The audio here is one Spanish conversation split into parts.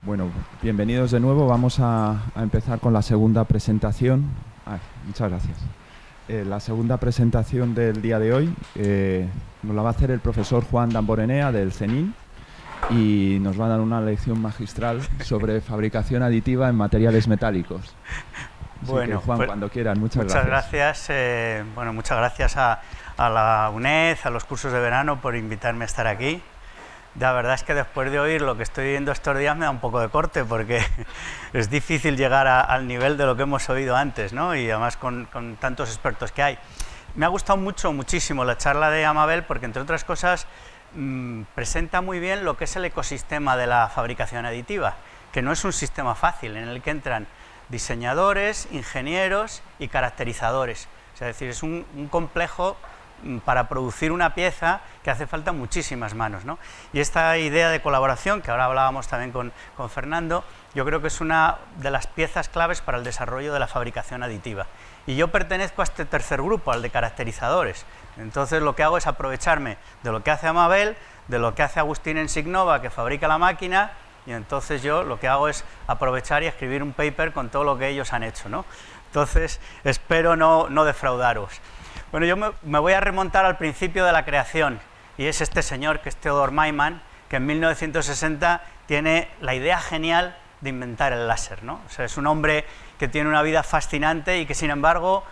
Bueno, bienvenidos de nuevo. Vamos a empezar con la segunda presentación. Muchas gracias. La segunda presentación del día de hoy nos la va a hacer el profesor Juan Damborenea del CENIN y nos va a dar una lección magistral sobre fabricación aditiva en materiales metálicos. Bueno, Juan, pues, cuando quieran, muchas gracias. Bueno, muchas gracias a la UNED, a los cursos de verano por invitarme a estar aquí. La verdad es que después de oír lo que estoy viendo estos días me da un poco de corte porque es difícil llegar al nivel de lo que hemos oído antes, ¿no? Y además con tantos expertos que hay. Me ha gustado muchísimo la charla de Amabel porque, entre otras cosas, presenta muy bien lo que es el ecosistema de la fabricación aditiva, que no es un sistema fácil en el que entran diseñadores, ingenieros y caracterizadores. O sea, es decir, es un complejo para producir una pieza que hace falta muchísimas manos, ¿no? Y esta idea de colaboración, que ahora hablábamos también con Fernando, yo creo que es una de las piezas claves para el desarrollo de la fabricación aditiva. Y yo pertenezco a este tercer grupo, al de caracterizadores. Entonces lo que hago es aprovecharme de lo que hace Amabel, de lo que hace Agustín en Signova, que fabrica la máquina, y entonces yo lo que hago es aprovechar y escribir un paper con todo lo que ellos han hecho, ¿no? Entonces espero no defraudaros. Bueno, yo me voy a remontar al principio de la creación, y es este señor, que es Theodor Maiman, que en 1960 tiene la idea genial de inventar el láser, ¿no? O sea, es un hombre que tiene una vida fascinante y que, sin embargo,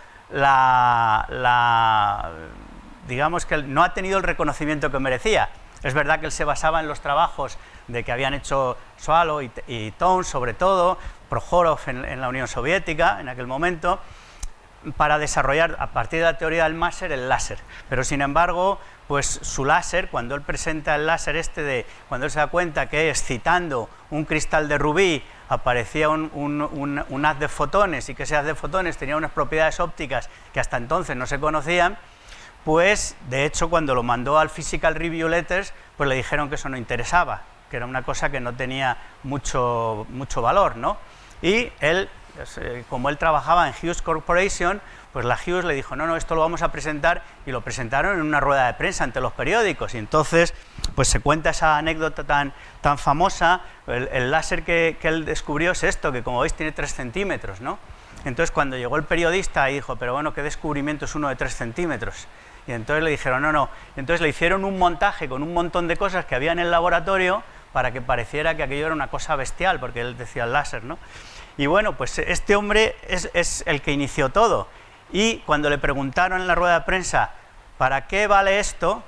digamos que no ha tenido el reconocimiento que merecía. Es verdad que él se basaba en los trabajos de que habían hecho Swallow y Townes, sobre todo, Prokhorov en la Unión Soviética, en aquel momento, para desarrollar a partir de la teoría del máser el láser. Pero sin embargo, pues su láser, cuando él presenta el láser cuando él se da cuenta que excitando un cristal de rubí aparecía un haz de fotones, y que ese haz de fotones tenía unas propiedades ópticas que hasta entonces no se conocían, pues de hecho cuando lo mandó al Physical Review Letters, pues le dijeron que eso no interesaba, que era una cosa que no tenía mucho valor, ¿no? Y él, como él trabajaba en Hughes Corporation, pues la Hughes le dijo, no, esto lo vamos a presentar, y lo presentaron en una rueda de prensa ante los periódicos, y entonces pues se cuenta esa anécdota tan famosa. El láser que él descubrió es esto, que como veis tiene 3 centímetros, ¿no? Entonces cuando llegó el periodista y dijo, pero bueno, ¿qué descubrimiento es uno de 3 centímetros? Y entonces le dijeron, no. Entonces le hicieron un montaje con un montón de cosas que había en el laboratorio para que pareciera que aquello era una cosa bestial, porque él decía el láser, ¿no? Y bueno, pues este hombre es el que inició todo. Y cuando le preguntaron en la rueda de prensa, ¿para qué vale esto?,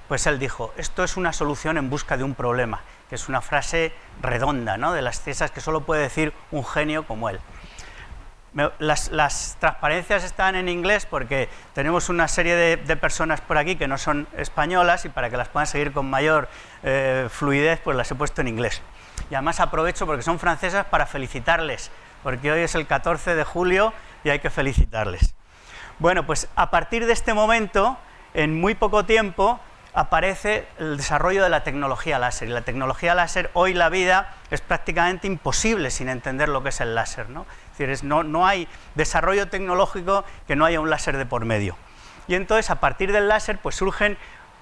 pues él dijo, esto es una solución en busca de un problema, que es una frase redonda, ¿no?, de las esas que solo puede decir un genio como él. Las transparencias están en inglés porque tenemos una serie de personas por aquí que no son españolas, y para que las puedan seguir con mayor fluidez, pues las he puesto en inglés. Y además aprovecho porque son francesas para felicitarles, porque hoy es el 14 de julio y hay que felicitarles. Bueno, pues a partir de este momento, en muy poco tiempo, aparece el desarrollo de la tecnología láser. Y la tecnología láser, hoy la vida es prácticamente imposible sin entender lo que es el láser, ¿no? Es decir, no hay desarrollo tecnológico que no haya un láser de por medio. Y entonces, a partir del láser, pues surgen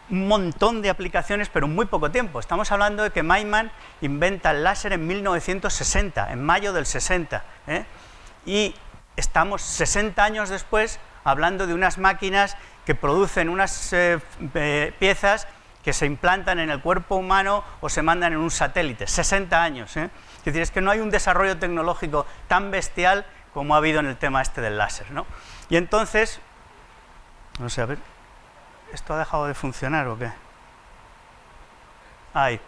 un montón de aplicaciones, pero en muy poco tiempo. Estamos hablando de que Maiman inventa el láser en 1960, en mayo del 60, ¿eh? Y estamos 60 años después hablando de unas máquinas que producen unas piezas que se implantan en el cuerpo humano o se mandan en un satélite. 60 años, ¿eh? Es decir, es que no hay un desarrollo tecnológico tan bestial como ha habido en el tema este del láser, ¿no? Y entonces, no sé, a ver, ¿esto ha dejado de funcionar o qué? Ahí.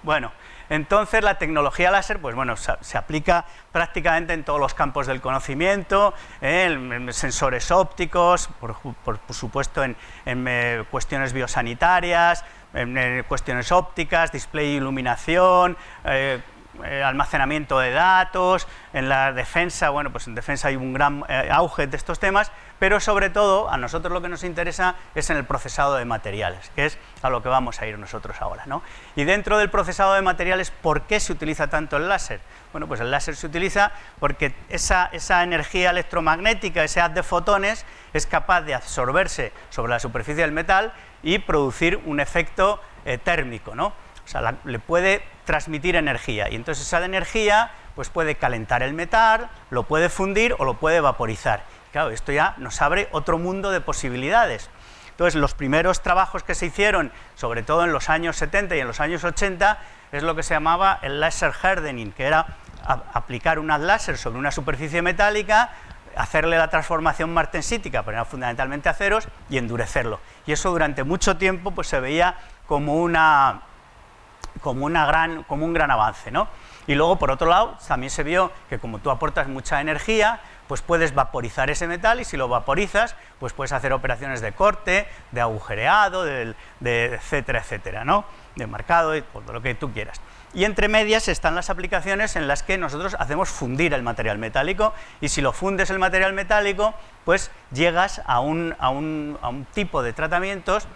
Bueno, entonces la tecnología láser, pues bueno, se aplica prácticamente en todos los campos del conocimiento, en sensores ópticos, por supuesto en cuestiones biosanitarias, en cuestiones ópticas, display e iluminación, almacenamiento de datos, en la defensa. Bueno, pues en defensa hay un gran auge de estos temas, pero sobre todo a nosotros lo que nos interesa es en el procesado de materiales, que es a lo que vamos a ir nosotros ahora, ¿no? Y dentro del procesado de materiales, ¿por qué se utiliza tanto el láser? Bueno, pues el láser se utiliza porque esa energía electromagnética, ese haz de fotones, es capaz de absorberse sobre la superficie del metal y producir un efecto térmico, ¿no? o sea, le puede transmitir energía, y entonces esa energía pues puede calentar el metal, lo puede fundir o lo puede vaporizar. Claro, esto ya nos abre otro mundo de posibilidades. Entonces, los primeros trabajos que se hicieron, sobre todo en los años 70 y en los años 80, es lo que se llamaba el laser hardening, que era aplicar unas láser sobre una superficie metálica, hacerle la transformación martensítica, pero eran fundamentalmente aceros, y endurecerlo. Y eso durante mucho tiempo pues, se veía como un gran avance, ¿no? Y luego, por otro lado, también se vio que como tú aportas mucha energía, pues puedes vaporizar ese metal, y si lo vaporizas, pues puedes hacer operaciones de corte, de agujereado, etcétera, etcétera, ¿no? De marcado, y por lo que tú quieras. Y entre medias están las aplicaciones en las que nosotros hacemos fundir el material metálico, y si lo fundes el material metálico, pues llegas a un tipo de tratamientos,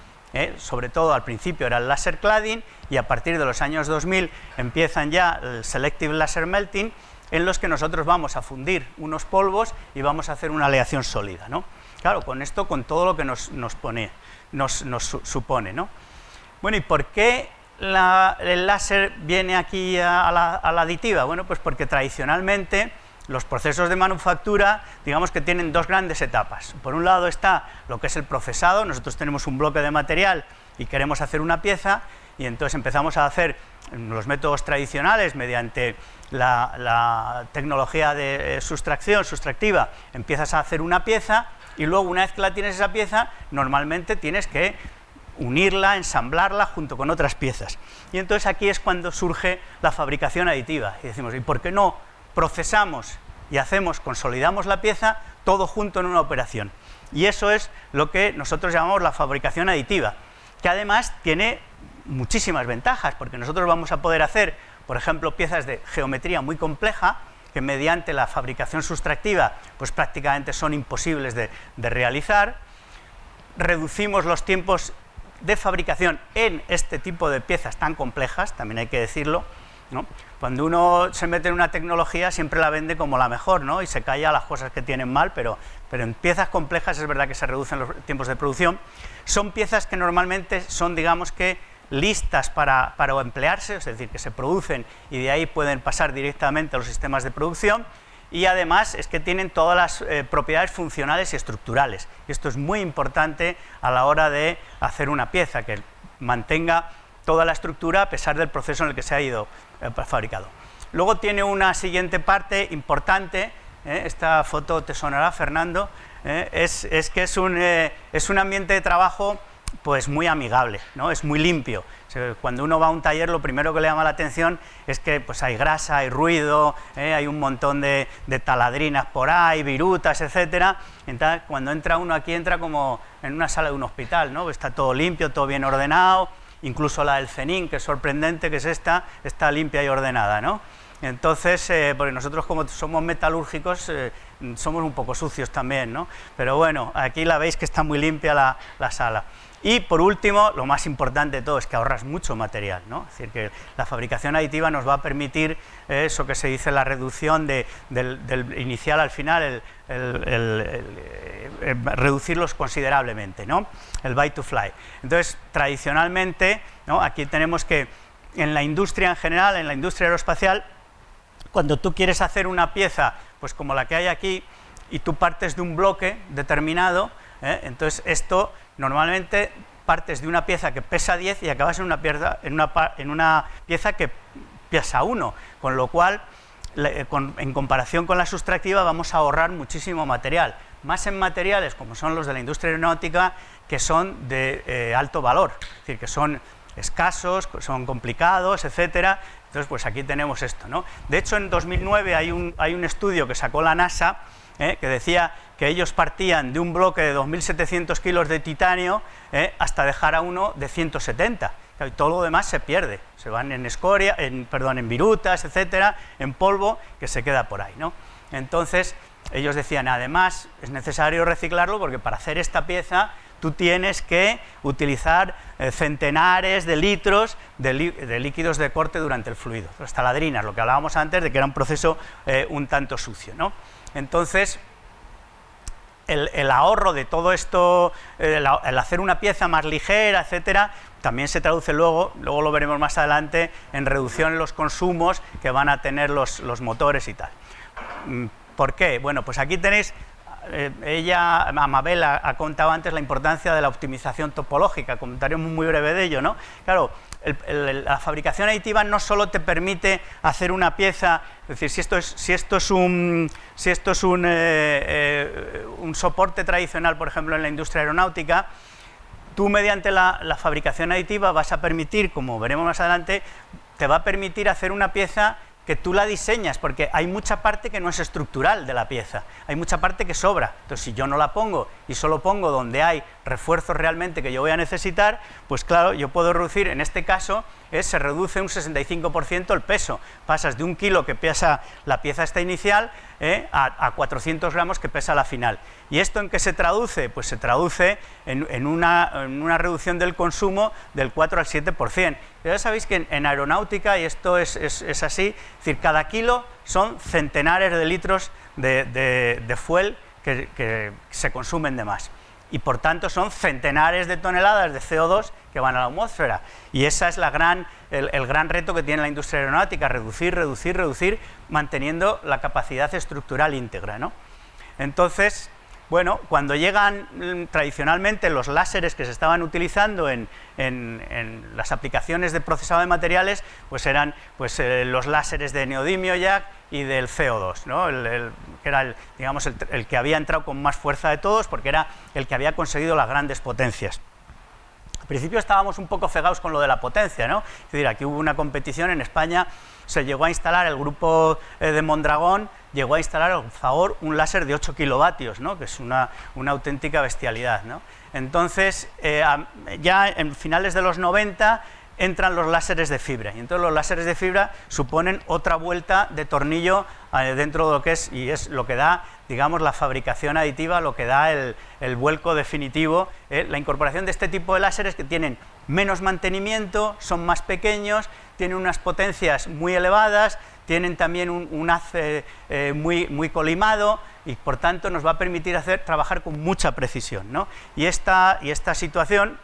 sobre todo al principio era el laser cladding, y a partir de los años 2000 empiezan ya el selective laser melting, en los que nosotros vamos a fundir unos polvos y vamos a hacer una aleación sólida, ¿no? Claro, con esto, con todo lo que nos supone, ¿no? Bueno, ¿y por qué el láser viene aquí a la aditiva? Bueno, pues porque tradicionalmente los procesos de manufactura, digamos que tienen dos grandes etapas. Por un lado está lo que es el procesado. Nosotros tenemos un bloque de material y queremos hacer una pieza, y entonces empezamos a hacer los métodos tradicionales mediante la tecnología de sustractiva, empiezas a hacer una pieza, y luego, una vez que la tienes esa pieza, normalmente tienes que unirla, ensamblarla junto con otras piezas. Y entonces aquí es cuando surge la fabricación aditiva, y decimos, ¿y por qué no procesamos y consolidamos la pieza todo junto en una operación? Y eso es lo que nosotros llamamos la fabricación aditiva, que además tiene muchísimas ventajas, porque nosotros vamos a poder hacer, por ejemplo, piezas de geometría muy compleja, que mediante la fabricación sustractiva pues prácticamente son imposibles de realizar. Reducimos los tiempos de fabricación en este tipo de piezas tan complejas, también hay que decirlo, ¿no? Cuando uno se mete en una tecnología siempre la vende como la mejor, ¿no? Y se calla las cosas que tienen mal, pero en piezas complejas es verdad que se reducen los tiempos de producción. Son piezas que normalmente son, digamos que, listas para emplearse, es decir, que se producen y de ahí pueden pasar directamente a los sistemas de producción, y además es que tienen todas las propiedades funcionales y estructurales. Y esto es muy importante a la hora de hacer una pieza, que mantenga toda la estructura a pesar del proceso en el que se ha ido fabricado. Luego tiene una siguiente parte importante, esta foto te sonará, Fernando, es que es un ambiente de trabajo pues muy amigable, ¿no? Es muy limpio. O sea, cuando uno va a un taller, lo primero que le llama la atención es que pues hay grasa, hay ruido, hay un montón de taladrinas por ahí, virutas, etcétera. Entonces, cuando entra uno aquí, entra como en una sala de un hospital, ¿no? Está todo limpio, todo bien ordenado, incluso la del CENIN, que es sorprendente, que es esta, está limpia y ordenada, ¿no? Entonces, porque nosotros como somos metalúrgicos, somos un poco sucios también, ¿no? Pero bueno, aquí la veis que está muy limpia la sala. Y por último, lo más importante de todo es que ahorras mucho material, ¿no? Es decir, que la fabricación aditiva nos va a permitir eso que se dice la reducción del inicial al final, reducirlos considerablemente, ¿no? El buy to fly. Entonces, tradicionalmente, ¿no? Aquí tenemos que en la industria en general, en la industria aeroespacial, cuando tú quieres hacer una pieza, pues como la que hay aquí, y tú partes de un bloque determinado, entonces esto normalmente partes de una pieza que pesa 10 y acabas en una pieza que pesa 1, con lo cual en comparación con la sustractiva vamos a ahorrar muchísimo material, más en materiales como son los de la industria aeronáutica, que son de alto valor, es decir, que son escasos, son complicados, etcétera. Entonces, pues aquí tenemos esto, ¿no? De hecho, en 2009 hay un estudio que sacó la NASA, que decía que ellos partían de un bloque de 2.700 kilos de titanio hasta dejar a uno de 170. Y todo lo demás se pierde, se van en escoria, en virutas, etcétera, en polvo, que se queda por ahí, ¿no? Entonces, ellos decían, además, es necesario reciclarlo porque para hacer esta pieza tú tienes que utilizar centenares de litros de líquidos de corte durante el fluido, las taladrinas, lo que hablábamos antes de que era un proceso un tanto sucio, ¿no? Entonces, el ahorro de todo esto, el hacer una pieza más ligera, etcétera, también se traduce luego lo veremos más adelante, en reducción en los consumos que van a tener los motores y tal. ¿Por qué? Bueno, pues aquí tenéis, Amabel ha contado antes la importancia de la optimización topológica, comentario muy breve de ello, ¿no? Claro, la fabricación aditiva no solo te permite hacer una pieza, es decir, si esto es un soporte tradicional, por ejemplo, en la industria aeronáutica, tú mediante la fabricación aditiva vas a permitir, como veremos más adelante, te va a permitir hacer una pieza que tú la diseñas, porque hay mucha parte que no es estructural de la pieza, hay mucha parte que sobra. Entonces, si yo no la pongo y solo pongo donde hay refuerzos realmente que yo voy a necesitar, pues claro, yo puedo reducir, en este caso, se reduce un 65% el peso. Pasas de 1 kilo que pesa la pieza esta inicial a 400 gramos que pesa la final. ¿Y esto en qué se traduce? Pues se traduce en una reducción del consumo del 4 al 7%. Ya sabéis que en aeronáutica, y esto es así, es decir, cada kilo son centenares de litros de fuel que se consumen de más. Y por tanto son centenares de toneladas de CO2 que van a la atmósfera. Y ese es el gran reto que tiene la industria aeronáutica, reducir, manteniendo la capacidad estructural íntegra, ¿no? Entonces, bueno, cuando llegan tradicionalmente los láseres que se estaban utilizando en las aplicaciones de procesado de materiales, pues eran los láseres de neodimio jack y del CO2, ¿no? Que era el que había entrado con más fuerza de todos, porque era el que había conseguido las grandes potencias. Al principio estábamos un poco cegados con lo de la potencia, ¿no? Es decir, aquí hubo una competición en España, se llegó a instalar, el grupo de Mondragón llegó a instalar al Zahor un láser de 8 kilovatios, ¿no? Que es una auténtica bestialidad, ¿no? Entonces, ya en finales de los 90 entran los láseres de fibra, y entonces los láseres de fibra suponen otra vuelta de tornillo dentro de lo que es, y es lo que da, digamos, la fabricación aditiva, lo que da el vuelco definitivo, la incorporación de este tipo de láseres que tienen menos mantenimiento, son más pequeños, tienen unas potencias muy elevadas, tienen también un haz muy colimado, y por tanto nos va a permitir trabajar con mucha precisión, ¿no? Y esta situación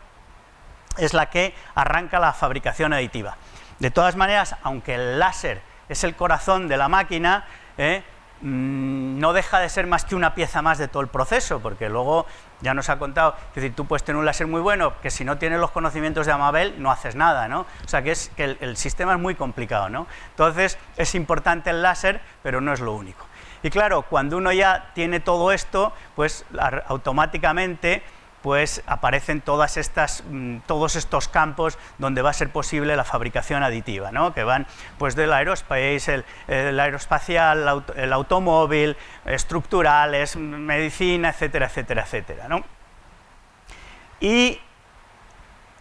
es la que arranca la fabricación aditiva. De todas maneras, aunque el láser es el corazón de la máquina, no deja de ser más que una pieza más de todo el proceso, porque luego ya nos ha contado, es decir, tú puedes tener un láser muy bueno, que si no tienes los conocimientos de Amabel no haces nada, ¿no? O sea, que el sistema es muy complicado, ¿no? Entonces, es importante el láser, pero no es lo único. Y claro, cuando uno ya tiene todo esto, pues automáticamente pues aparecen todos estos campos donde va a ser posible la fabricación aditiva, ¿no? Que van pues del aerospace, el aeroespacial, el automóvil, estructurales, medicina, etcétera, etcétera, etcétera, ¿no? Y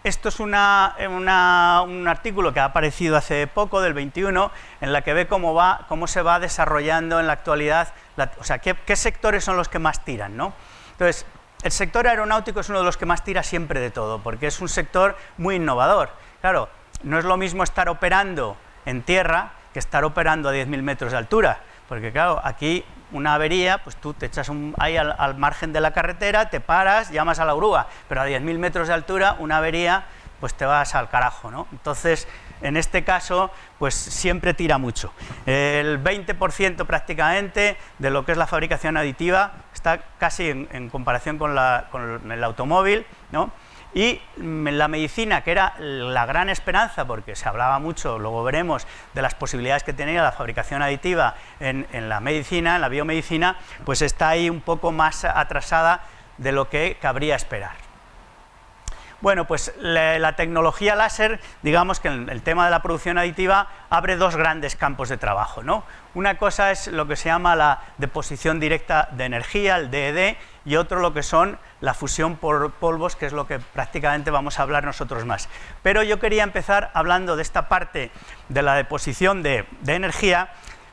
esto es un artículo que ha aparecido hace poco, del 21, en la que ve cómo se va desarrollando en la actualidad, o sea, qué sectores son los que más tiran, ¿no? Entonces, el sector aeronáutico es uno de los que más tira siempre de todo, porque es un sector muy innovador. Claro, no es lo mismo estar operando en tierra que estar operando a 10.000 metros de altura, porque claro, aquí una avería, pues tú te echas ahí al margen de la carretera, te paras, llamas a la grúa, pero a 10.000 metros de altura, una avería, pues te vas al carajo, ¿no? Entonces, en este caso, pues siempre tira mucho. El 20% prácticamente de lo que es la fabricación aditiva está casi en comparación con el automóvil, ¿no? Y la medicina, que era la gran esperanza, porque se hablaba mucho, luego veremos, de las posibilidades que tenía la fabricación aditiva en la medicina, en la biomedicina, pues está ahí un poco más atrasada de lo que cabría esperar. Bueno, pues la tecnología láser, digamos que en el tema de la producción aditiva abre dos grandes campos de trabajo, ¿no? Una cosa es lo que se llama la deposición directa de energía, el DED, y otro lo que son la fusión por polvos, que es lo que prácticamente vamos a hablar nosotros más. Pero yo quería empezar hablando de esta parte de la deposición de energía,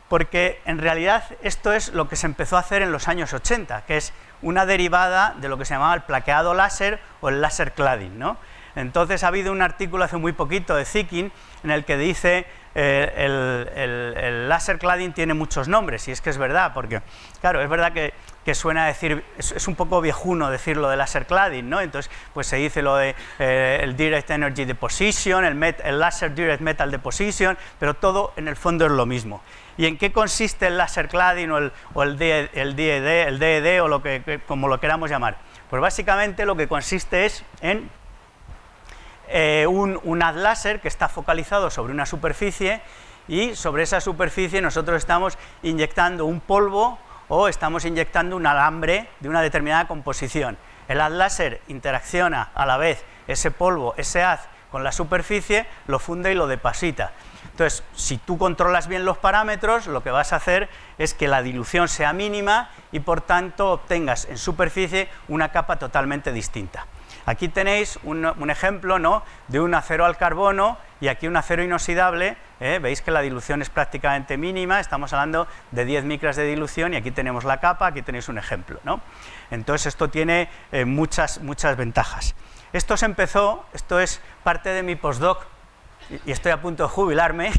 porque en realidad esto es lo que se empezó a hacer en los años 80, que es una derivada de lo que se llamaba el plaqueado láser o el láser cladding, ¿no? Entonces ha habido un artículo hace muy poquito de Zikin en el que dice el laser cladding tiene muchos nombres, y es que es verdad, porque claro, es verdad que suena a decir, es un poco viejuno decir lo de laser cladding, ¿no? Entonces pues se dice lo de el Direct Energy Deposition, el Laser Direct Metal Deposition, pero todo en el fondo es lo mismo. ¿Y en qué consiste el laser cladding o el DED o como lo queramos llamar? Pues básicamente lo que consiste es en un haz láser que está focalizado sobre una superficie, y sobre esa superficie nosotros estamos inyectando un polvo o estamos inyectando un alambre de una determinada composición. El haz láser interacciona a la vez ese polvo, ese haz, con la superficie, lo funde y lo deposita. Entonces, si tú controlas bien los parámetros, lo que vas a hacer es que la dilución sea mínima y por tanto obtengas en superficie una capa totalmente distinta. Aquí tenéis un ejemplo, ¿no?, de un acero al carbono y aquí un acero inoxidable. Veis que la dilución es prácticamente mínima, estamos hablando de 10 micras de dilución, y aquí tenemos la capa, aquí tenéis un ejemplo, ¿no? Entonces esto tiene muchas ventajas. Esto se empezó, esto es parte de mi postdoc y estoy a punto de jubilarme,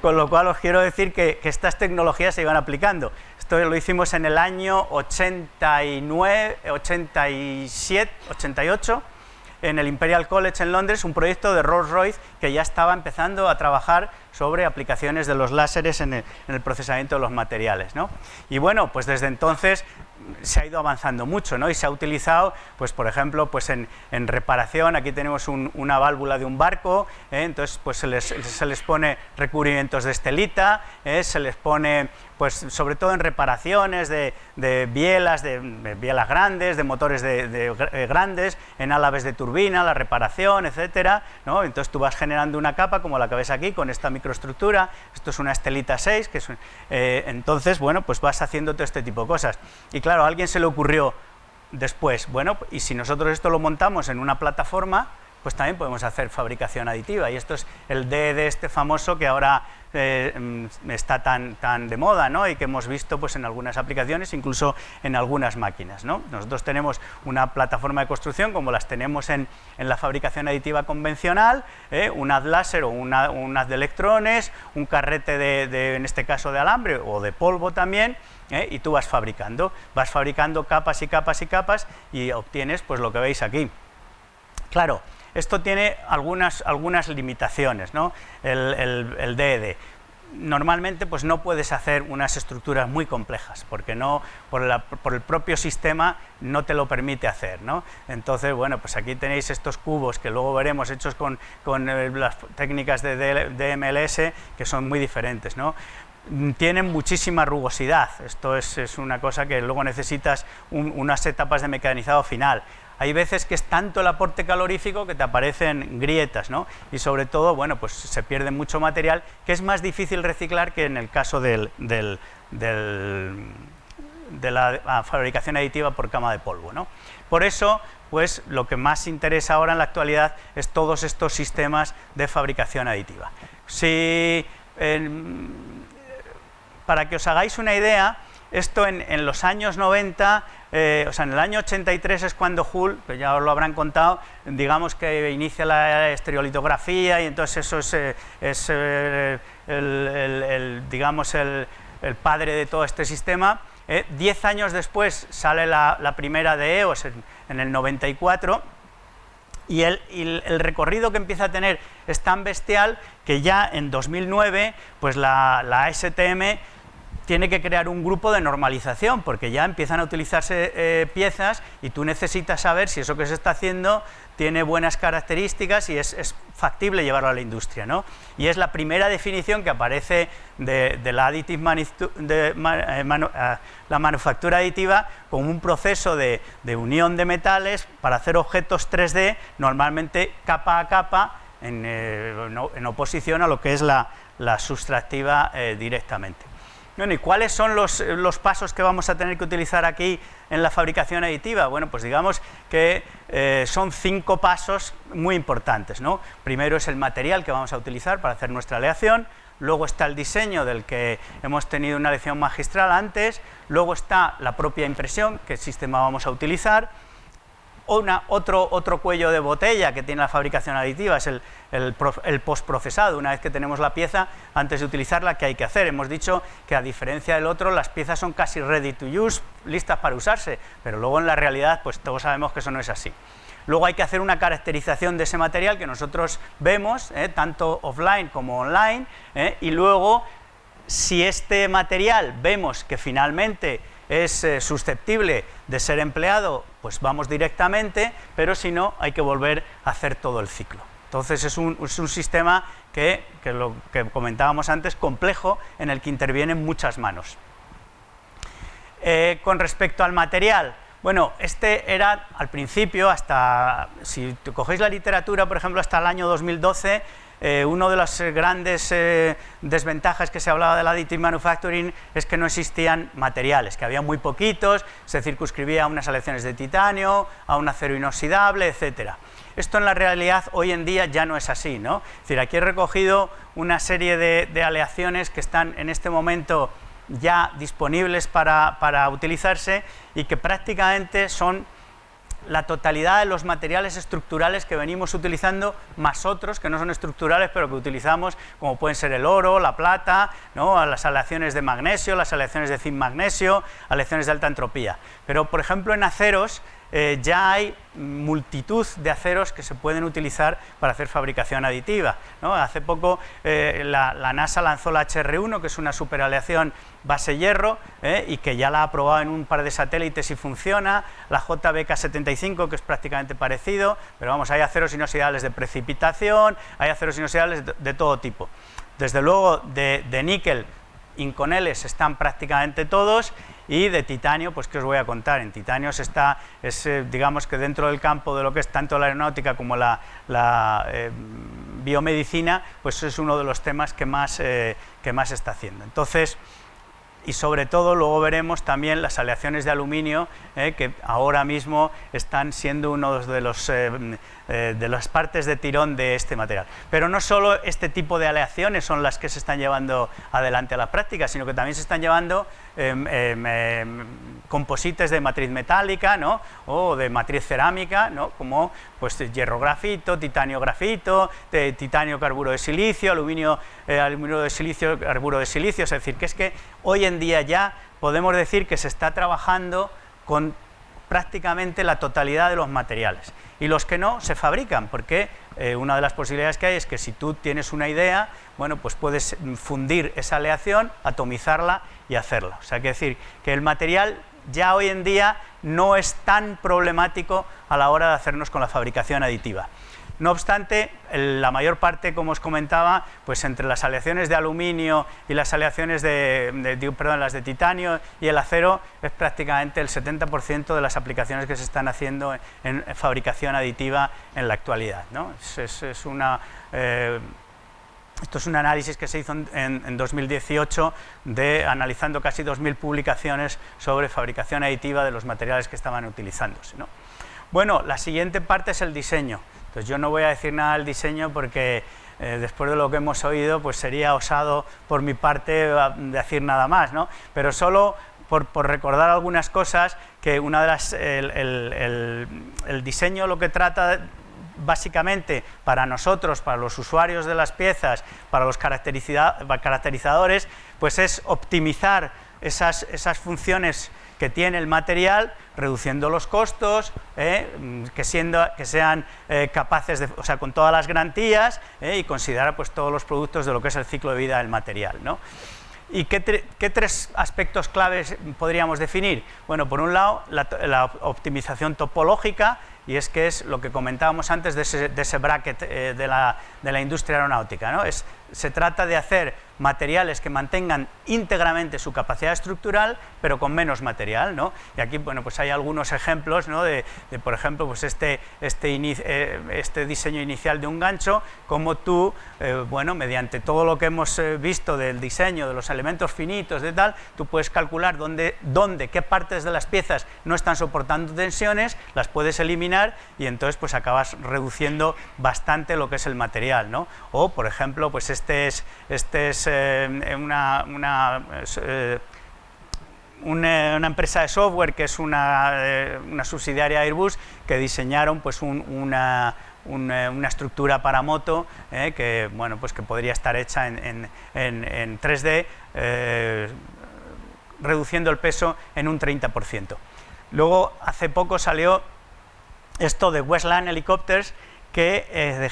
con lo cual os quiero decir que estas tecnologías se iban aplicando. Esto lo hicimos en el año 89, 87, 88, en el Imperial College en Londres, un proyecto de Rolls-Royce que ya estaba empezando a trabajar sobre aplicaciones de los láseres en el procesamiento de los materiales, ¿no? Y bueno, pues desde entonces se ha ido avanzando mucho, ¿no? Y se ha utilizado, pues por ejemplo, pues en reparación. Aquí tenemos una válvula de un barco, entonces pues se les pone recubrimientos de estelita, se les pone, pues sobre todo en reparaciones de bielas grandes, de motores grandes, en álabes de turbina, la reparación, etcétera, ¿no? Entonces tú vas generando una capa como la que ves aquí con esta microestructura. Esto es una estelita 6, que es entonces, bueno, pues vas haciendo todo este tipo de cosas. Y claro, a alguien se le ocurrió después, bueno, y si nosotros esto lo montamos en una plataforma, pues también podemos hacer fabricación aditiva, y esto es el DED este famoso que ahora está tan de moda, ¿no? Y que hemos visto pues en algunas aplicaciones, incluso en algunas máquinas, ¿no? Nosotros tenemos una plataforma de construcción como las tenemos en la fabricación aditiva convencional, un haz láser o un haz de electrones, un carrete en este caso de alambre o de polvo también, y tú vas fabricando capas y capas y capas y obtienes pues lo que veis aquí. Claro, esto tiene algunas limitaciones, ¿no? El DED. Normalmente pues no puedes hacer unas estructuras muy complejas, porque no, por el propio sistema no te lo permite hacer, ¿no? Entonces, bueno, pues aquí tenéis estos cubos que luego veremos hechos con las técnicas de DMLS, que son muy diferentes, ¿no? Tienen muchísima rugosidad. Esto es una cosa que luego necesitas unas etapas de mecanizado final. Hay veces que es tanto el aporte calorífico que te aparecen grietas, ¿no? Y sobre todo, bueno, pues se pierde mucho material, que es más difícil reciclar que en el caso de la fabricación aditiva por cama de polvo, ¿no? Por eso, pues lo que más interesa ahora en la actualidad es todos estos sistemas de fabricación aditiva. Para que os hagáis una idea, esto en los años 90, o sea, en el año 83 es cuando Joule, que ya os lo habrán contado, digamos que inicia la estereolitografía, y entonces eso es digamos el padre de todo este sistema. 10 años después sale la primera de EOS en el 94, y el recorrido que empieza a tener es tan bestial que ya en 2009 pues la ASTM tiene que crear un grupo de normalización, porque ya empiezan a utilizarse piezas y tú necesitas saber si eso que se está haciendo tiene buenas características y es factible llevarlo a la industria, ¿no? Y es la primera definición que aparece de la la manufactura aditiva como un proceso de unión de metales para hacer objetos 3D, normalmente capa a capa, en oposición a lo que es la sustractiva directamente. Bueno, ¿y cuáles son los pasos que vamos a tener que utilizar aquí en la fabricación aditiva? Bueno, pues digamos que son 5 pasos muy importantes, ¿no? Primero es el material que vamos a utilizar para hacer nuestra aleación, luego está el diseño del que hemos tenido una lección magistral antes, luego está la propia impresión, qué sistema vamos a utilizar, Otro cuello de botella que tiene la fabricación aditiva es el postprocesado. Una vez que tenemos la pieza, antes de utilizarla, ¿qué hay que hacer? Hemos dicho que, a diferencia del otro, las piezas son casi ready to use, listas para usarse, pero luego en la realidad pues todos sabemos que eso no es así. Luego hay que hacer una caracterización de ese material que nosotros vemos, tanto offline como online, y luego, si este material vemos que finalmente es susceptible de ser empleado, pues vamos directamente, pero si no, hay que volver a hacer todo el ciclo. Entonces es un sistema que lo que comentábamos antes, complejo, en el que intervienen muchas manos. Con respecto al material, bueno, este era al principio, si cogéis la literatura, por ejemplo, hasta el año 2012, una de las grandes desventajas que se hablaba del additive manufacturing es que no existían materiales, que había muy poquitos, se circunscribía a unas aleaciones de titanio, a un acero inoxidable, etcétera. Esto en la realidad hoy en día ya no es así, ¿no? Es decir, aquí he recogido una serie de aleaciones que están en este momento ya disponibles para utilizarse y que prácticamente son la totalidad de los materiales estructurales que venimos utilizando, más otros que no son estructurales pero que utilizamos, como pueden ser el oro, la plata, ¿no? Las aleaciones de magnesio, las aleaciones de zinc magnesio, aleaciones de alta entropía. Pero, por ejemplo, en aceros ya hay multitud de aceros que se pueden utilizar para hacer fabricación aditiva, ¿no? Hace poco la NASA lanzó la HR1, que es una superaleación base hierro, y que ya la ha probado en un par de satélites y funciona, la JBK75, que es prácticamente parecido, pero vamos, hay aceros inoxidables de precipitación, hay aceros inoxidables de todo tipo. Desde luego, de níquel, inconeles están prácticamente todos, y de titanio, pues ¿qué os voy a contar? En titanio digamos que dentro del campo de lo que es tanto la aeronáutica como la biomedicina, pues es uno de los temas que más se está haciendo. Entonces, y sobre todo luego veremos también las aleaciones de aluminio, que ahora mismo están siendo uno de las partes de tirón de este material. Pero no solo este tipo de aleaciones son las que se están llevando adelante a la práctica, sino que también se están llevando composites de matriz metálica, ¿no? O de matriz cerámica, ¿no? Como pues hierro grafito, titanio grafito, titanio carburo de silicio, aluminio de silicio, carburo de silicio. Es decir, que es que hoy en día ya podemos decir que se está trabajando con prácticamente la totalidad de los materiales, y los que no se fabrican, porque una de las posibilidades que hay es que si tú tienes una idea, bueno, pues puedes fundir esa aleación, atomizarla y hacerla. O sea, que decir que el material ya hoy en día no es tan problemático a la hora de hacernos con la fabricación aditiva. No obstante, la mayor parte, como os comentaba, pues entre las aleaciones de aluminio y las aleaciones las de titanio y el acero, es prácticamente el 70% de las aplicaciones que se están haciendo en fabricación aditiva en la actualidad, ¿no? Esto es un análisis que se hizo en 2018, analizando casi 2.000 publicaciones sobre fabricación aditiva de los materiales que estaban utilizándose, ¿no? Bueno, la siguiente parte es el diseño. Entonces yo no voy a decir nada del diseño porque después de lo que hemos oído, pues sería osado por mi parte decir nada más, ¿no? Pero solo por recordar algunas cosas, que una de el diseño lo que trata básicamente para nosotros, para los usuarios de las piezas, para los caracterizadores, pues es optimizar esas funciones que tiene el material, reduciendo los costos, que sean capaces de, o sea, con todas las garantías, y considerar pues todos los productos de lo que es el ciclo de vida del material, ¿no? ¿Y qué tres aspectos claves podríamos definir? Bueno, por un lado, la optimización topológica, y es que es lo que comentábamos antes de ese bracket de la industria aeronáutica, ¿no? Se trata de hacer materiales que mantengan íntegramente su capacidad estructural, pero con menos material, ¿no? Y aquí, bueno, pues hay algunos ejemplos, ¿no? Por ejemplo, pues este diseño inicial de un gancho, como tú, bueno, mediante todo lo que hemos visto del diseño, de los elementos finitos, de tal, tú puedes calcular qué partes de las piezas no están soportando tensiones, las puedes eliminar, y entonces pues acabas reduciendo bastante lo que es el material, ¿no? O, por ejemplo, pues una empresa de software que es una subsidiaria de Airbus, que diseñaron pues una estructura para moto que, bueno, pues que podría estar hecha en 3D, reduciendo el peso en un 30%. Luego, hace poco salió esto de Westland Helicopters, que de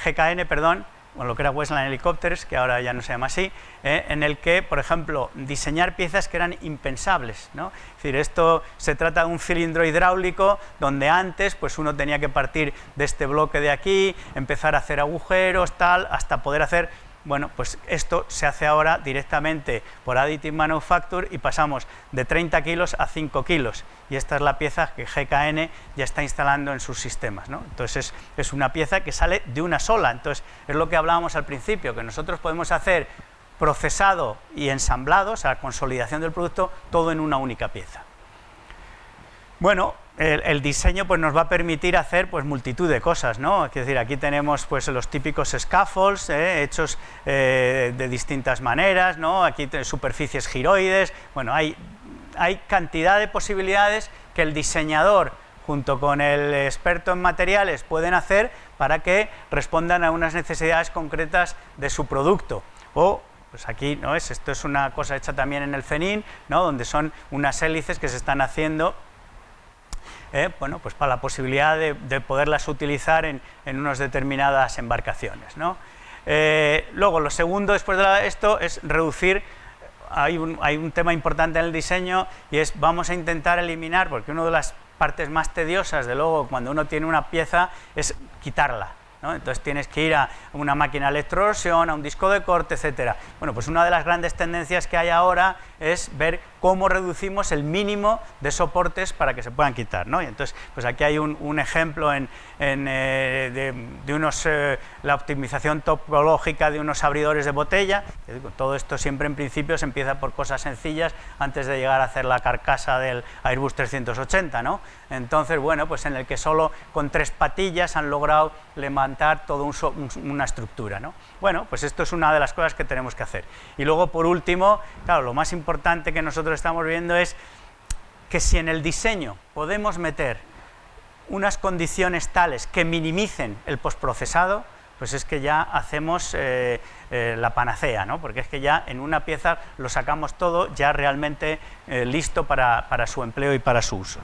GKN, perdón, bueno, lo que era Westland Helicopters, que ahora ya no se llama así, en el que, por ejemplo, diseñar piezas que eran impensables, ¿no? Es decir, esto se trata de un cilindro hidráulico donde antes pues uno tenía que partir de este bloque de aquí, empezar a hacer agujeros, tal, hasta poder hacer... Bueno, pues esto se hace ahora directamente por Additive Manufacture y pasamos de 30 kilos a 5 kilos. Y esta es la pieza que GKN ya está instalando en sus sistemas, ¿no? Entonces es una pieza que sale de una sola. Entonces es lo que hablábamos al principio, que nosotros podemos hacer procesado y ensamblado, o sea, consolidación del producto, todo en una única pieza. Bueno, el diseño pues nos va a permitir hacer pues multitud de cosas, ¿no? Es decir, aquí tenemos pues los típicos scaffolds hechos de distintas maneras, ¿no? Aquí superficies giroides. Bueno, hay cantidad de posibilidades que el diseñador junto con el experto en materiales pueden hacer para que respondan a unas necesidades concretas de su producto. O pues aquí, ¿no? Esto es una cosa hecha también en el CENIN, ¿no? Donde son unas hélices que se están haciendo bueno, pues para la posibilidad de poderlas utilizar en unas determinadas embarcaciones, ¿no? Luego, lo segundo después de esto es reducir. Hay un tema importante en el diseño y es, vamos a intentar eliminar, porque una de las partes más tediosas, de luego, cuando uno tiene una pieza, es quitarla, ¿no? Entonces tienes que ir a una máquina de electroerosión, a un disco de corte, etcétera. Bueno, pues una de las grandes tendencias que hay ahora es ver cómo reducimos el mínimo de soportes para que se puedan quitar, ¿no? Y entonces, pues aquí hay un ejemplo la optimización topológica de unos abridores de botella. Todo esto siempre en principio se empieza por cosas sencillas antes de llegar a hacer la carcasa del Airbus 380, ¿no? Entonces, bueno, pues en el que solo con 3 patillas han logrado levantar toda una estructura, ¿no? Bueno, pues esto es una de las cosas que tenemos que hacer. Y luego, por último, claro, lo más importante que nosotros estamos viendo es que si en el diseño podemos meter unas condiciones tales que minimicen el postprocesado, pues es que ya hacemos la panacea, ¿no? Porque es que ya en una pieza lo sacamos todo ya realmente listo para su empleo y para su uso.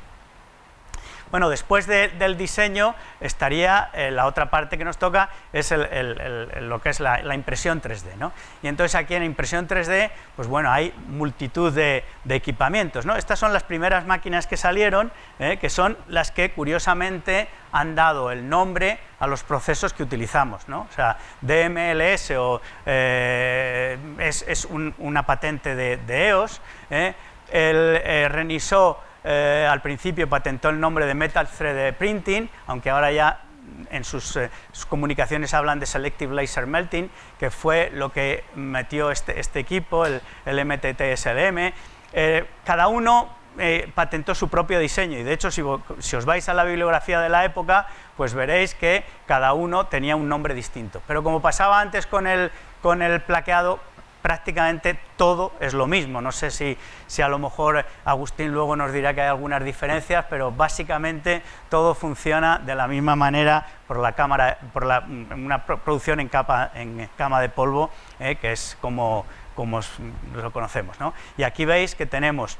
Bueno, después del diseño estaría la otra parte que nos toca, es lo que es la impresión 3D, ¿no? Y entonces aquí en impresión 3D, pues bueno, hay multitud de equipamientos, ¿no? Estas son las primeras máquinas que salieron, que son las que curiosamente han dado el nombre a los procesos que utilizamos, ¿no? O sea, DMLS es una patente de EOS, el Renisó al principio patentó el nombre de Metal 3D Printing, aunque ahora ya en sus comunicaciones hablan de Selective Laser Melting, que fue lo que metió este equipo, el MTT-SLM. Cada uno patentó su propio diseño y de hecho si os vais a la bibliografía de la época, pues veréis que cada uno tenía un nombre distinto. Pero como pasaba antes con el plaqueado, prácticamente todo es lo mismo. No sé si a lo mejor Agustín luego nos dirá que hay algunas diferencias, pero básicamente todo funciona de la misma manera por una producción en cama de polvo, que es como lo conocemos, ¿no? Y aquí veis que tenemos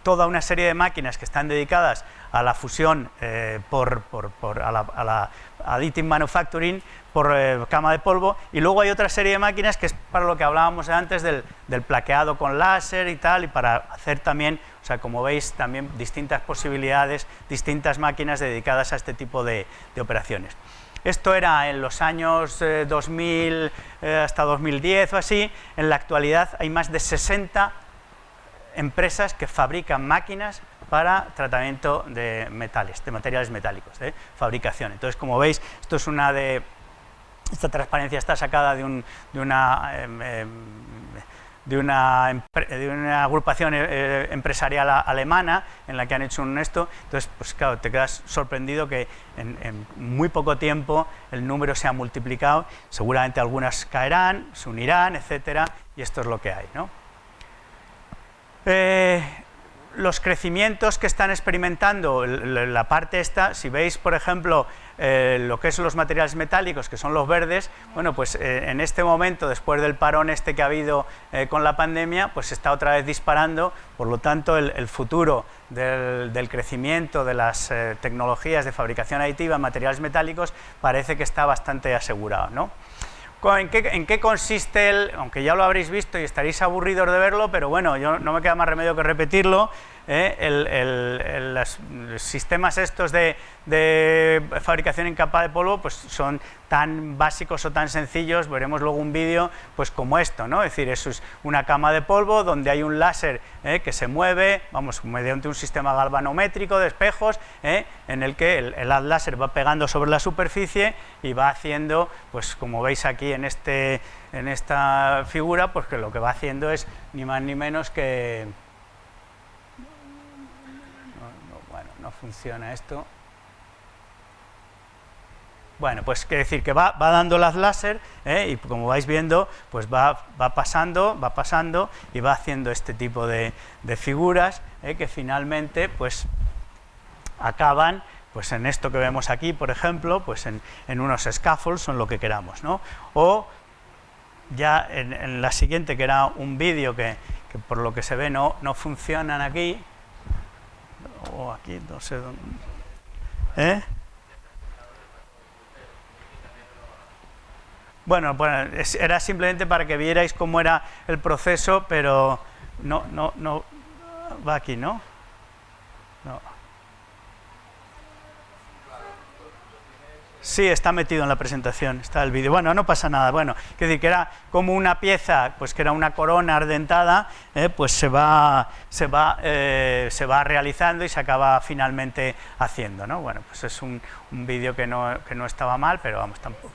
toda una serie de máquinas que están dedicadas a la fusión a la additive manufacturing por cama de polvo, y luego hay otra serie de máquinas que es para lo que hablábamos antes del plaqueado con láser y tal, y para hacer también, o sea, como veis, también distintas posibilidades, distintas máquinas dedicadas a este tipo de operaciones. Esto era en los años 2000 hasta 2010 o así. En la actualidad hay más de 60 empresas que fabrican máquinas para tratamiento de metales, de materiales metálicos, de fabricación. Entonces, como veis, esto es esta transparencia está sacada de una agrupación empresarial alemana en la que han hecho esto. Entonces, pues claro, te quedas sorprendido que en muy poco tiempo el número se ha multiplicado. Seguramente algunas caerán, se unirán, etcétera, y esto es lo que hay, ¿no? Los crecimientos que están experimentando, la parte esta, si veis por ejemplo lo que son los materiales metálicos, que son los verdes, bueno, pues en este momento, después del parón este que ha habido con la pandemia, pues está otra vez disparando, por lo tanto el futuro del crecimiento de las tecnologías de fabricación aditiva en materiales metálicos parece que está bastante asegurado, ¿no? ¿En qué consiste aunque ya lo habréis visto y estaréis aburridos de verlo, pero bueno, yo no me queda más remedio que repetirlo, los sistemas estos de fabricación en capa de polvo pues son tan básicos o tan sencillos, veremos luego un vídeo pues como esto, ¿no? Es decir, eso es una cama de polvo donde hay un láser que se mueve, vamos, mediante un sistema galvanométrico de espejos, en el que el haz láser va pegando sobre la superficie y va haciendo, pues como veis aquí en esta figura, pues que lo que va haciendo es ni más ni menos que... Bueno, no funciona esto. Bueno, pues quiere decir que va dando el haz láser y como vais viendo, pues va pasando y va haciendo este tipo de figuras que finalmente pues acaban pues en esto que vemos aquí, por ejemplo, pues en unos scaffolds o en lo que queramos, ¿no? O ya en la siguiente, que era un vídeo que por lo que se ve no funcionan aquí, o aquí, no sé dónde... Bueno, era simplemente para que vierais cómo era el proceso, pero no va aquí, ¿no? No. Sí, está metido en la presentación, está el vídeo. Bueno, no pasa nada. Bueno, quiero decir que era como una pieza, pues que era una corona ardentada, pues se va realizando y se acaba finalmente haciendo, ¿no? Bueno, pues es un vídeo que no estaba mal, pero vamos, tampoco.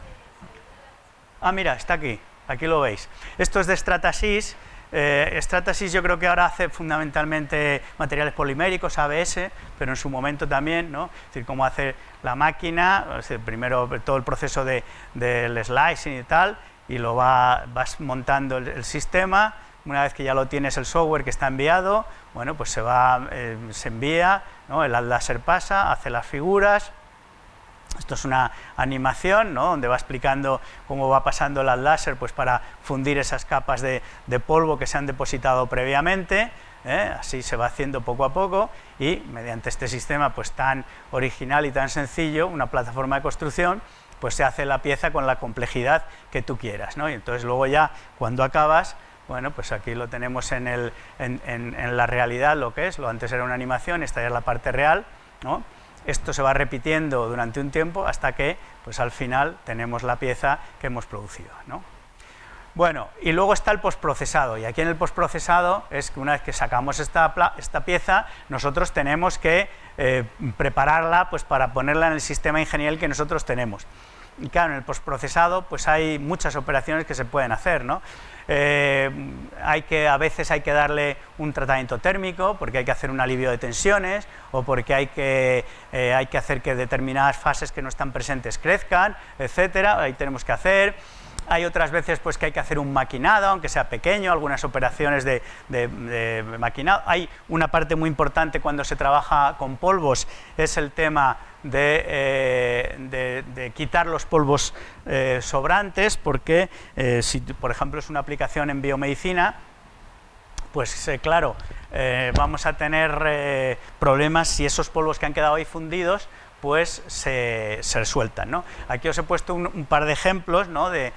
Ah, mira, está aquí lo veis. Esto es de Stratasys. Stratasys yo creo que ahora hace fundamentalmente materiales poliméricos, ABS, pero en su momento también, ¿no? Es decir, cómo hacer la máquina, es decir, primero todo el proceso del slicing y tal, y lo vas montando el sistema. Una vez que ya lo tienes el software que está enviado, bueno, pues se envía, ¿no? El haz láser pasa, hace las figuras. Esto es una animación, ¿no? Donde va explicando cómo va pasando el haz láser pues para fundir esas capas de polvo que se han depositado previamente, así se va haciendo poco a poco y mediante este sistema pues tan original y tan sencillo, una plataforma de construcción, pues se hace la pieza con la complejidad que tú quieras, ¿no? Y entonces luego ya cuando acabas, bueno, pues aquí lo tenemos en la realidad, lo que es, lo antes era una animación, esta ya es la parte real, ¿no? Esto se va repitiendo durante un tiempo hasta que, pues al final, tenemos la pieza que hemos producido, ¿no? Bueno, y luego está el postprocesado, y aquí en el postprocesado es que una vez que sacamos esta pieza, nosotros tenemos que prepararla pues para ponerla en el sistema ingeniero que nosotros tenemos. Y claro, en el postprocesado pues hay muchas operaciones que se pueden hacer, ¿no? A veces hay que darle un tratamiento térmico porque hay que hacer un alivio de tensiones o porque hay que hacer que determinadas fases que no están presentes crezcan, etcétera. Ahí tenemos que hacer. Hay otras veces pues que hay que hacer un maquinado, aunque sea pequeño, algunas operaciones de maquinado. Hay una parte muy importante cuando se trabaja con polvos, es el tema de quitar los polvos sobrantes, porque si por ejemplo es una aplicación en biomedicina, pues claro, vamos a tener problemas si esos polvos que han quedado ahí fundidos pues se sueltan, ¿no? Aquí os he puesto un par de ejemplos, ¿no? de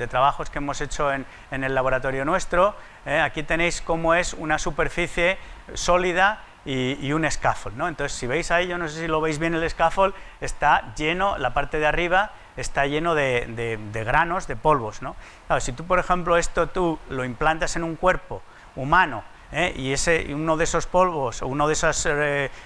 trabajos que hemos hecho en el laboratorio nuestro. Aquí tenéis cómo es una superficie sólida y un scaffold, ¿no? Entonces, si veis ahí, yo no sé si lo veis bien, el scaffold está lleno, la parte de arriba está lleno de granos, de polvos, ¿no? Claro, si tú, por ejemplo, tú lo implantas en un cuerpo humano y uno de esos polvos o uno de esos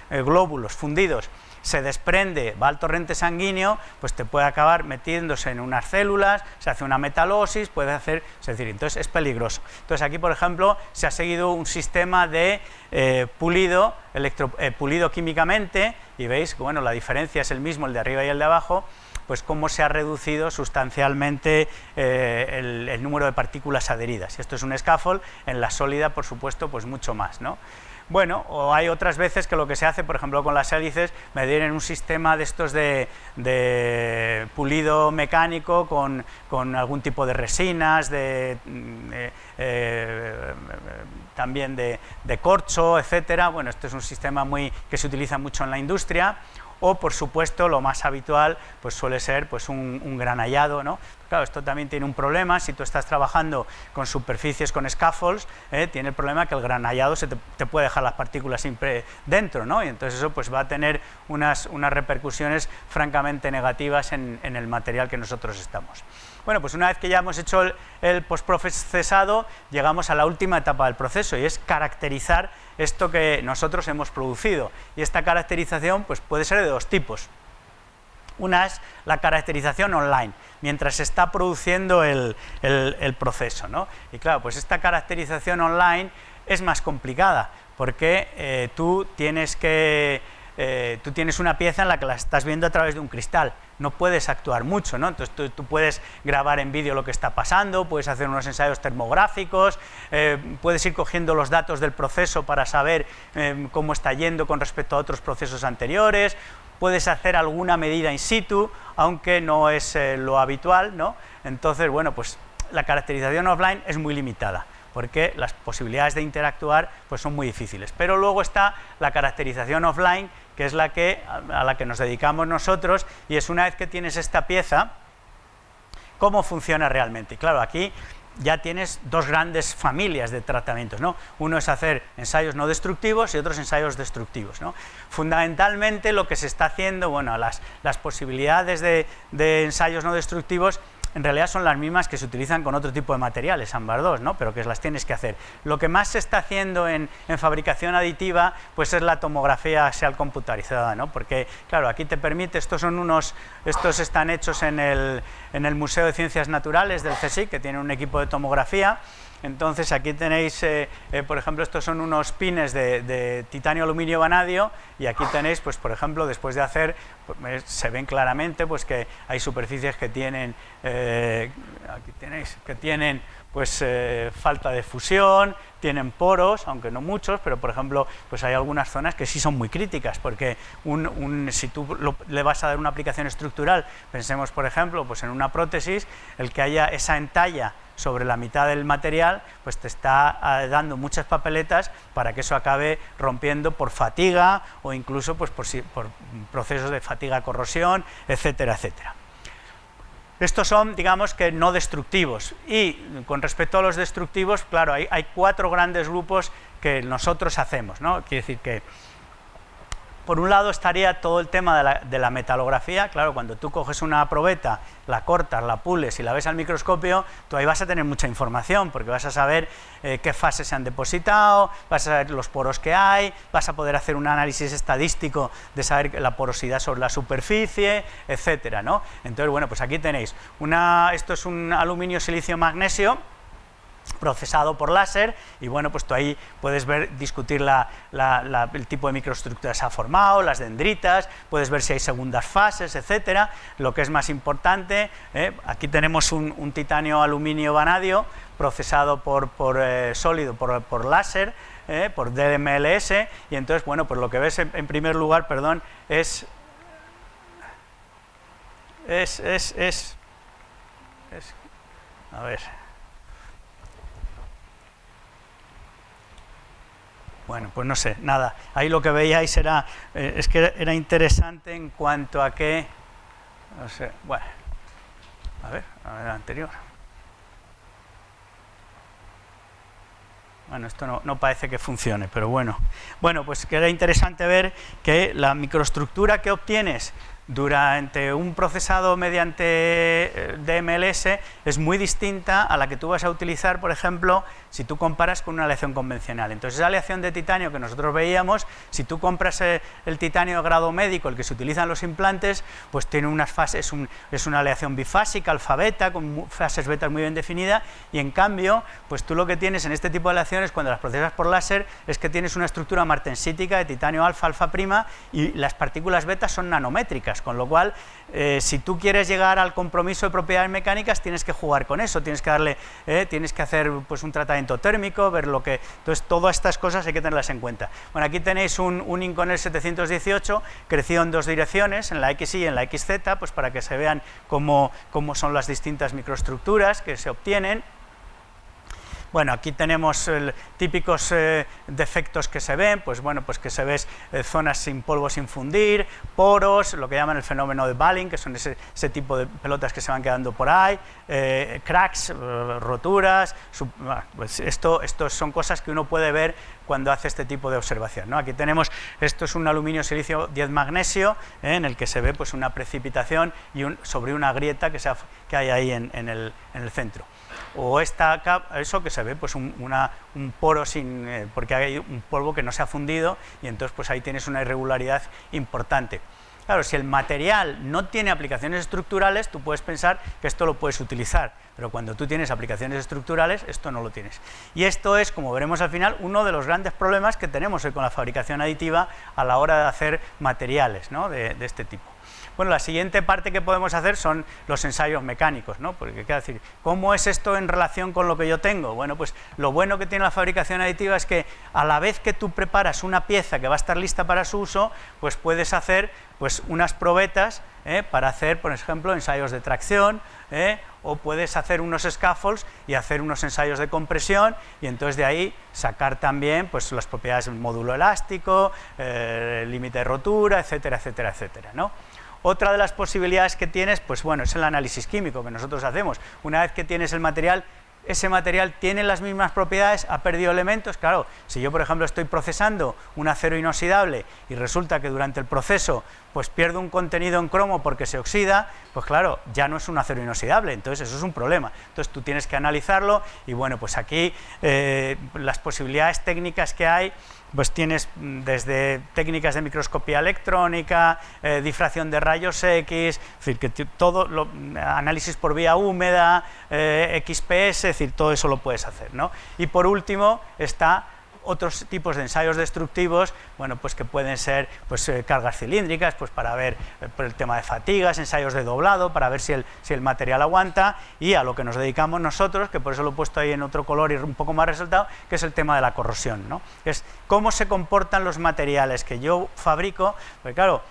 glóbulos fundidos se desprende, va al torrente sanguíneo, pues te puede acabar metiéndose en unas células, se hace una metalosis, es decir, entonces es peligroso. Entonces aquí, por ejemplo, se ha seguido un sistema de pulido químicamente, y veis que bueno, la diferencia es el mismo, el de arriba y el de abajo, pues cómo se ha reducido sustancialmente el número de partículas adheridas. Si esto es un scaffold, en la sólida, por supuesto, pues mucho más, ¿no? Bueno, o hay otras veces que lo que se hace, por ejemplo, con las hélices, medir en un sistema de estos de pulido mecánico con algún tipo de resinas, también de corcho, etcétera. Bueno, esto es un sistema que se utiliza mucho en la industria. O, por supuesto, lo más habitual pues suele ser pues, un granallado, ¿no? Claro, esto también tiene un problema. Si tú estás trabajando con superficies con scaffolds, tiene el problema que el granallado te puede dejar las partículas siempre dentro, ¿no? Y entonces eso pues, va a tener unas repercusiones francamente negativas en el material que nosotros estamos. Bueno, pues una vez que ya hemos hecho el postprocesado, llegamos a la última etapa del proceso, y es caracterizar esto que nosotros hemos producido. Y esta caracterización pues, puede ser de dos tipos. Una es la caracterización online, mientras se está produciendo el proceso, ¿no? Y claro, pues esta caracterización online es más complicada, porque tú tienes una pieza en la que la estás viendo a través de un cristal, no puedes actuar mucho, ¿no? Entonces tú puedes grabar en vídeo lo que está pasando, puedes hacer unos ensayos termográficos, puedes ir cogiendo los datos del proceso para saber cómo está yendo con respecto a otros procesos anteriores, puedes hacer alguna medida in situ, aunque no es lo habitual, ¿no? Entonces, bueno, pues la caracterización offline es muy limitada, porque las posibilidades de interactuar pues, son muy difíciles. Pero luego está la caracterización offline, que es a la que nos dedicamos nosotros, y es una vez que tienes esta pieza, cómo funciona realmente. Y claro, aquí ya tienes dos grandes familias de tratamientos, ¿no? Uno es hacer ensayos no destructivos y otros ensayos destructivos, ¿no? Fundamentalmente lo que se está haciendo, bueno, las posibilidades de ensayos no destructivos en realidad son las mismas que se utilizan con otro tipo de materiales, ambas dos, ¿no? Pero que las tienes que hacer. Lo que más se está haciendo en fabricación aditiva, pues es la tomografía axial computarizada, ¿no? Porque, claro, aquí te permite, estos están hechos en el Museo de Ciencias Naturales del CSIC, que tiene un equipo de tomografía. Entonces aquí tenéis, por ejemplo, estos son unos pines de titanio, aluminio, vanadio, y aquí tenéis, pues por ejemplo, después de hacer, pues, se ven claramente pues que hay superficies que tienen, aquí tenéis, que tienen pues falta de fusión, tienen poros, aunque no muchos, pero por ejemplo, pues hay algunas zonas que sí son muy críticas, porque si tú le vas a dar una aplicación estructural, pensemos por ejemplo, pues en una prótesis, el que haya esa entalla sobre la mitad del material, pues te está dando muchas papeletas para que eso acabe rompiendo por fatiga o incluso pues por procesos de fatiga-corrosión, etcétera, etcétera. Estos son, digamos que no destructivos, y con respecto a los destructivos, claro, hay cuatro grandes grupos que nosotros hacemos, ¿no? Quiere decir que, por un lado, estaría todo el tema de la metalografía. Claro, cuando tú coges una probeta, la cortas, la pules y la ves al microscopio, tú ahí vas a tener mucha información, porque vas a saber qué fases se han depositado, vas a saber los poros que hay, vas a poder hacer un análisis estadístico de saber la porosidad sobre la superficie, etcétera, ¿no? Entonces, bueno, pues aquí tenéis, esto es un aluminio silicio magnesio, procesado por láser, y bueno, pues tú ahí puedes discutir el tipo de microestructuras que se ha formado, las dendritas, puedes ver si hay segundas fases, etcétera. Lo que es más importante, aquí tenemos un titanio aluminio vanadio procesado sólido por láser, por DMLS, y entonces, bueno, pues lo que ves en primer lugar, perdón, es a ver. Bueno, pues no sé, nada. Ahí lo que veíais es que era interesante en cuanto a que, no sé, bueno, a ver el anterior. Bueno, esto no parece que funcione, pero bueno. Bueno, pues que era interesante ver que la microestructura que obtienes durante un procesado mediante DMLS es muy distinta a la que tú vas a utilizar, por ejemplo, si tú comparas con una aleación convencional. Entonces, esa aleación de titanio que nosotros veíamos, si tú compras el titanio de grado médico, el que se utiliza en los implantes, pues tiene unas fases, es una aleación bifásica, alfa-beta, con fases betas muy bien definidas, y en cambio, pues tú lo que tienes en este tipo de aleaciones, cuando las procesas por láser, es que tienes una estructura martensítica de titanio alfa, alfa-prima, y las partículas betas son nanométricas. mecánicas, con lo cual, si tú quieres llegar al compromiso de propiedades mecánicas, tienes que jugar con eso, tienes que hacer pues, un tratamiento térmico, ver lo que... Entonces, todas estas cosas hay que tenerlas en cuenta. Bueno, aquí tenéis un Inconel 718 crecido en dos direcciones, en la XY y en la XZ, pues para que se vean cómo son las distintas microestructuras que se obtienen. Bueno, aquí tenemos típicos defectos que se ven, pues bueno, pues que se ven zonas sin polvo sin fundir, poros, lo que llaman el fenómeno de Balling, que son ese tipo de pelotas que se van quedando por ahí, cracks, roturas, pues estos son cosas que uno puede ver cuando hace este tipo de observación, ¿no? Aquí tenemos, esto es un aluminio silicio 10 magnesio, en el que se ve pues una precipitación sobre una grieta que hay ahí en el centro. O eso que se ve, pues un poro porque hay un polvo que no se ha fundido y entonces pues ahí tienes una irregularidad importante. Claro, si el material no tiene aplicaciones estructurales, tú puedes pensar que esto lo puedes utilizar, pero cuando tú tienes aplicaciones estructurales, esto no lo tienes. Y esto es, como veremos al final, uno de los grandes problemas que tenemos hoy con la fabricación aditiva a la hora de hacer materiales, ¿no? de este tipo. Bueno, la siguiente parte que podemos hacer son los ensayos mecánicos, ¿no? Porque, quiero decir, ¿cómo es esto en relación con lo que yo tengo? Bueno, pues lo bueno que tiene la fabricación aditiva es que a la vez que tú preparas una pieza que va a estar lista para su uso, pues puedes hacer pues unas probetas para hacer, por ejemplo, ensayos de tracción, o puedes hacer unos scaffolds y hacer unos ensayos de compresión y entonces de ahí sacar también pues las propiedades del módulo elástico, límite de rotura, etcétera, etcétera, etcétera, ¿no? Otra de las posibilidades que tienes, pues bueno, es el análisis químico que nosotros hacemos. Una vez que tienes el material, ese material tiene las mismas propiedades, ha perdido elementos. Claro, si yo, por ejemplo, estoy procesando un acero inoxidable y resulta que durante el proceso pues pierdo un contenido en cromo porque se oxida, pues claro, ya no es un acero inoxidable, entonces eso es un problema. Entonces tú tienes que analizarlo y bueno, pues aquí las posibilidades técnicas que hay, pues tienes desde técnicas de microscopía electrónica, difracción de rayos X, es decir, que todo análisis por vía húmeda, XPS, es decir, todo eso lo puedes hacer, ¿no? Y por último está otros tipos de ensayos destructivos, bueno, pues que pueden ser pues, cargas cilíndricas, pues para ver por el tema de fatigas, ensayos de doblado, para ver si el material aguanta, y a lo que nos dedicamos nosotros, que por eso lo he puesto ahí en otro color y un poco más resaltado, que es el tema de la corrosión, ¿no? Es cómo se comportan los materiales que yo fabrico, porque claro,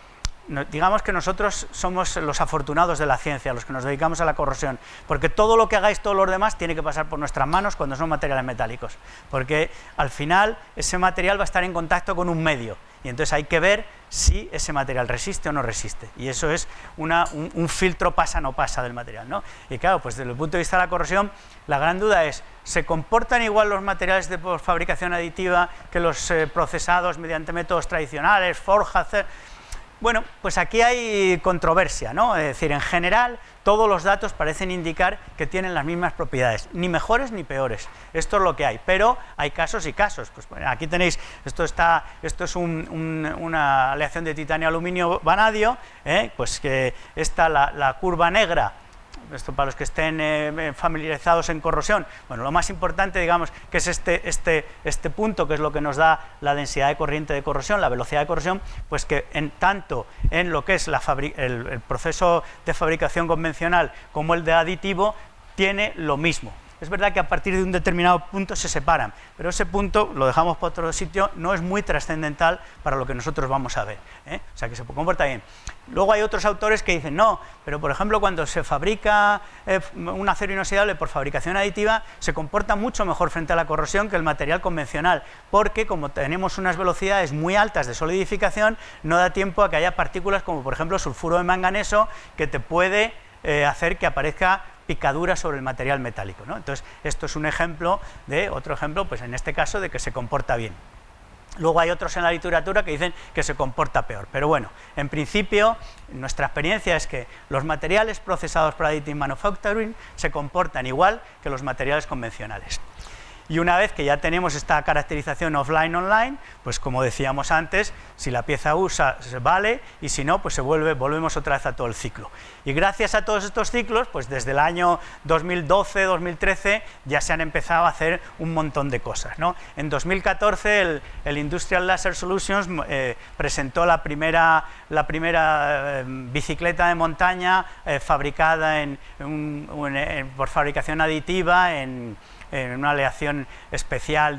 digamos que nosotros somos los afortunados de la ciencia, los que nos dedicamos a la corrosión, porque todo lo que hagáis todos los demás tiene que pasar por nuestras manos cuando son materiales metálicos, porque al final ese material va a estar en contacto con un medio, y entonces hay que ver si ese material resiste o no resiste, y eso es un filtro pasa o no pasa del material, ¿no? Y claro, pues desde el punto de vista de la corrosión, la gran duda es, ¿se comportan igual los materiales de fabricación aditiva que los procesados mediante métodos tradicionales, forja, Bueno, pues aquí hay controversia, ¿no? Es decir, en general, todos los datos parecen indicar que tienen las mismas propiedades, ni mejores ni peores. Esto es lo que hay, pero hay casos y casos. Pues bueno, aquí tenéis, esto es una aleación de titanio, aluminio, vanadio, pues que está la curva negra. Esto para los que estén familiarizados en corrosión, bueno, lo más importante, digamos, que es este punto, que es lo que nos da la densidad de corriente de corrosión, la velocidad de corrosión, pues que tanto en lo que es el proceso de fabricación convencional como el de aditivo, tiene lo mismo. Es verdad que a partir de un determinado punto se separan, pero ese punto, lo dejamos para otro sitio, no es muy trascendental para lo que nosotros vamos a ver, o sea que se comporta bien. Luego hay otros autores que dicen, no, pero por ejemplo cuando se fabrica un acero inoxidable por fabricación aditiva, se comporta mucho mejor frente a la corrosión que el material convencional, porque como tenemos unas velocidades muy altas de solidificación, no da tiempo a que haya partículas como por ejemplo sulfuro de manganeso, que te puede hacer que aparezca picadura sobre el material metálico, ¿no? Entonces, esto es un ejemplo otro ejemplo, pues en este caso, de que se comporta bien. Luego hay otros en la literatura que dicen que se comporta peor, pero bueno, en principio, nuestra experiencia es que los materiales procesados para additive manufacturing se comportan igual que los materiales convencionales. Y una vez que ya tenemos esta caracterización offline-online, pues como decíamos antes, si la pieza usa, se vale, y si no, pues volvemos otra vez a todo el ciclo. Y gracias a todos estos ciclos, pues desde el año 2012-2013 ya se han empezado a hacer un montón de cosas, ¿no? En 2014 el Industrial Laser Solutions presentó la primera bicicleta de montaña fabricada por fabricación aditiva en una aleación especial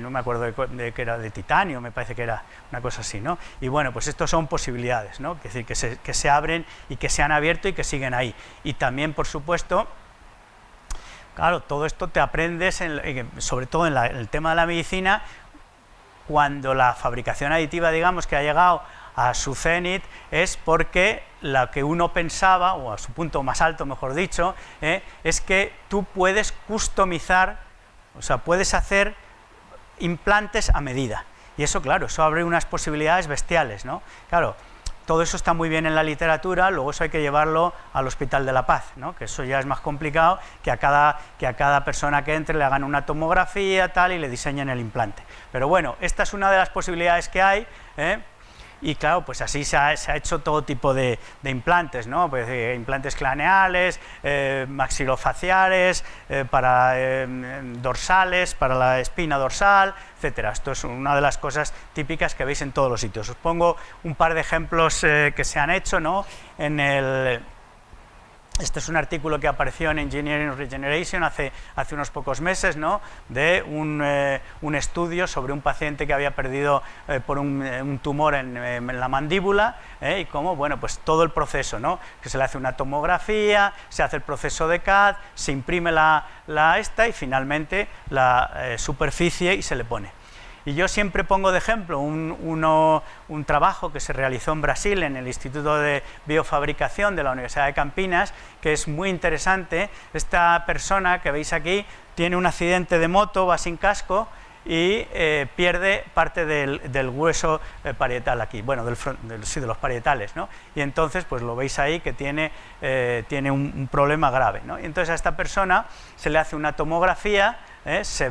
no me acuerdo de que era de titanio, me parece que era una cosa así, ¿no? Y bueno, pues estos son posibilidades, ¿no? Es decir, que se abren y que se han abierto y que siguen ahí. Y también, por supuesto, claro, todo esto te aprendes, sobre todo en el tema de la medicina, cuando la fabricación aditiva, digamos, que ha llegado a su cenit, es porque lo que uno pensaba, o a su punto más alto, mejor dicho, es que tú puedes customizar, o sea, puedes hacer implantes a medida. Y eso, claro, eso abre unas posibilidades bestiales, ¿no? Claro, todo eso está muy bien en la literatura, luego eso hay que llevarlo al Hospital de la Paz, ¿no? Que eso ya es más complicado, que a cada persona que entre le hagan una tomografía, tal, y le diseñen el implante. Pero bueno, esta es una de las posibilidades que hay, y claro, pues así se ha hecho todo tipo de implantes, ¿no? Pues, implantes craneales, maxilofaciales, para dorsales, para la espina dorsal, etcétera. Esto es una de las cosas típicas que veis en todos los sitios. Os pongo un par de ejemplos que se han hecho, ¿no? Este es un artículo que apareció en Engineering Regeneration hace unos pocos meses, ¿no? De un estudio sobre un paciente que había perdido por un tumor en la mandíbula, y cómo, bueno, pues todo el proceso, ¿no? Que se le hace una tomografía, se hace el proceso de CAD, se imprime esta y finalmente la superficie y se le pone. Y yo siempre pongo de ejemplo un trabajo que se realizó en Brasil, en el Instituto de Biofabricación de la Universidad de Campinas, que es muy interesante. Esta persona que veis aquí tiene un accidente de moto, va sin casco y pierde parte del hueso parietal aquí, bueno, sí, de los parietales, ¿no? Y entonces, pues lo veis ahí que tiene un problema grave, ¿no? Y entonces a esta persona se le hace una tomografía, se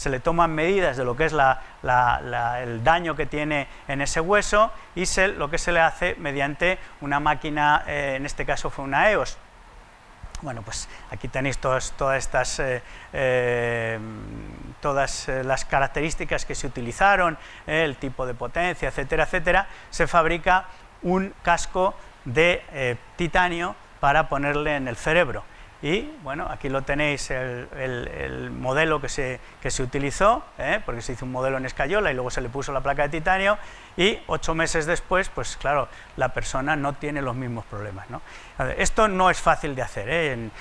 le toman medidas de lo que es el daño que tiene en ese hueso y lo que se le hace mediante una máquina, en este caso fue una EOS. Bueno, pues aquí tenéis todas las características que se utilizaron, el tipo de potencia, etcétera, etcétera. Se fabrica un casco de titanio para ponerle en el cerebro. Y bueno, aquí lo tenéis, el modelo que se utilizó, porque se hizo un modelo en escayola y luego se le puso la placa de titanio, y 8 meses después, pues claro, la persona no tiene los mismos problemas, ¿no? Esto no es fácil de hacer,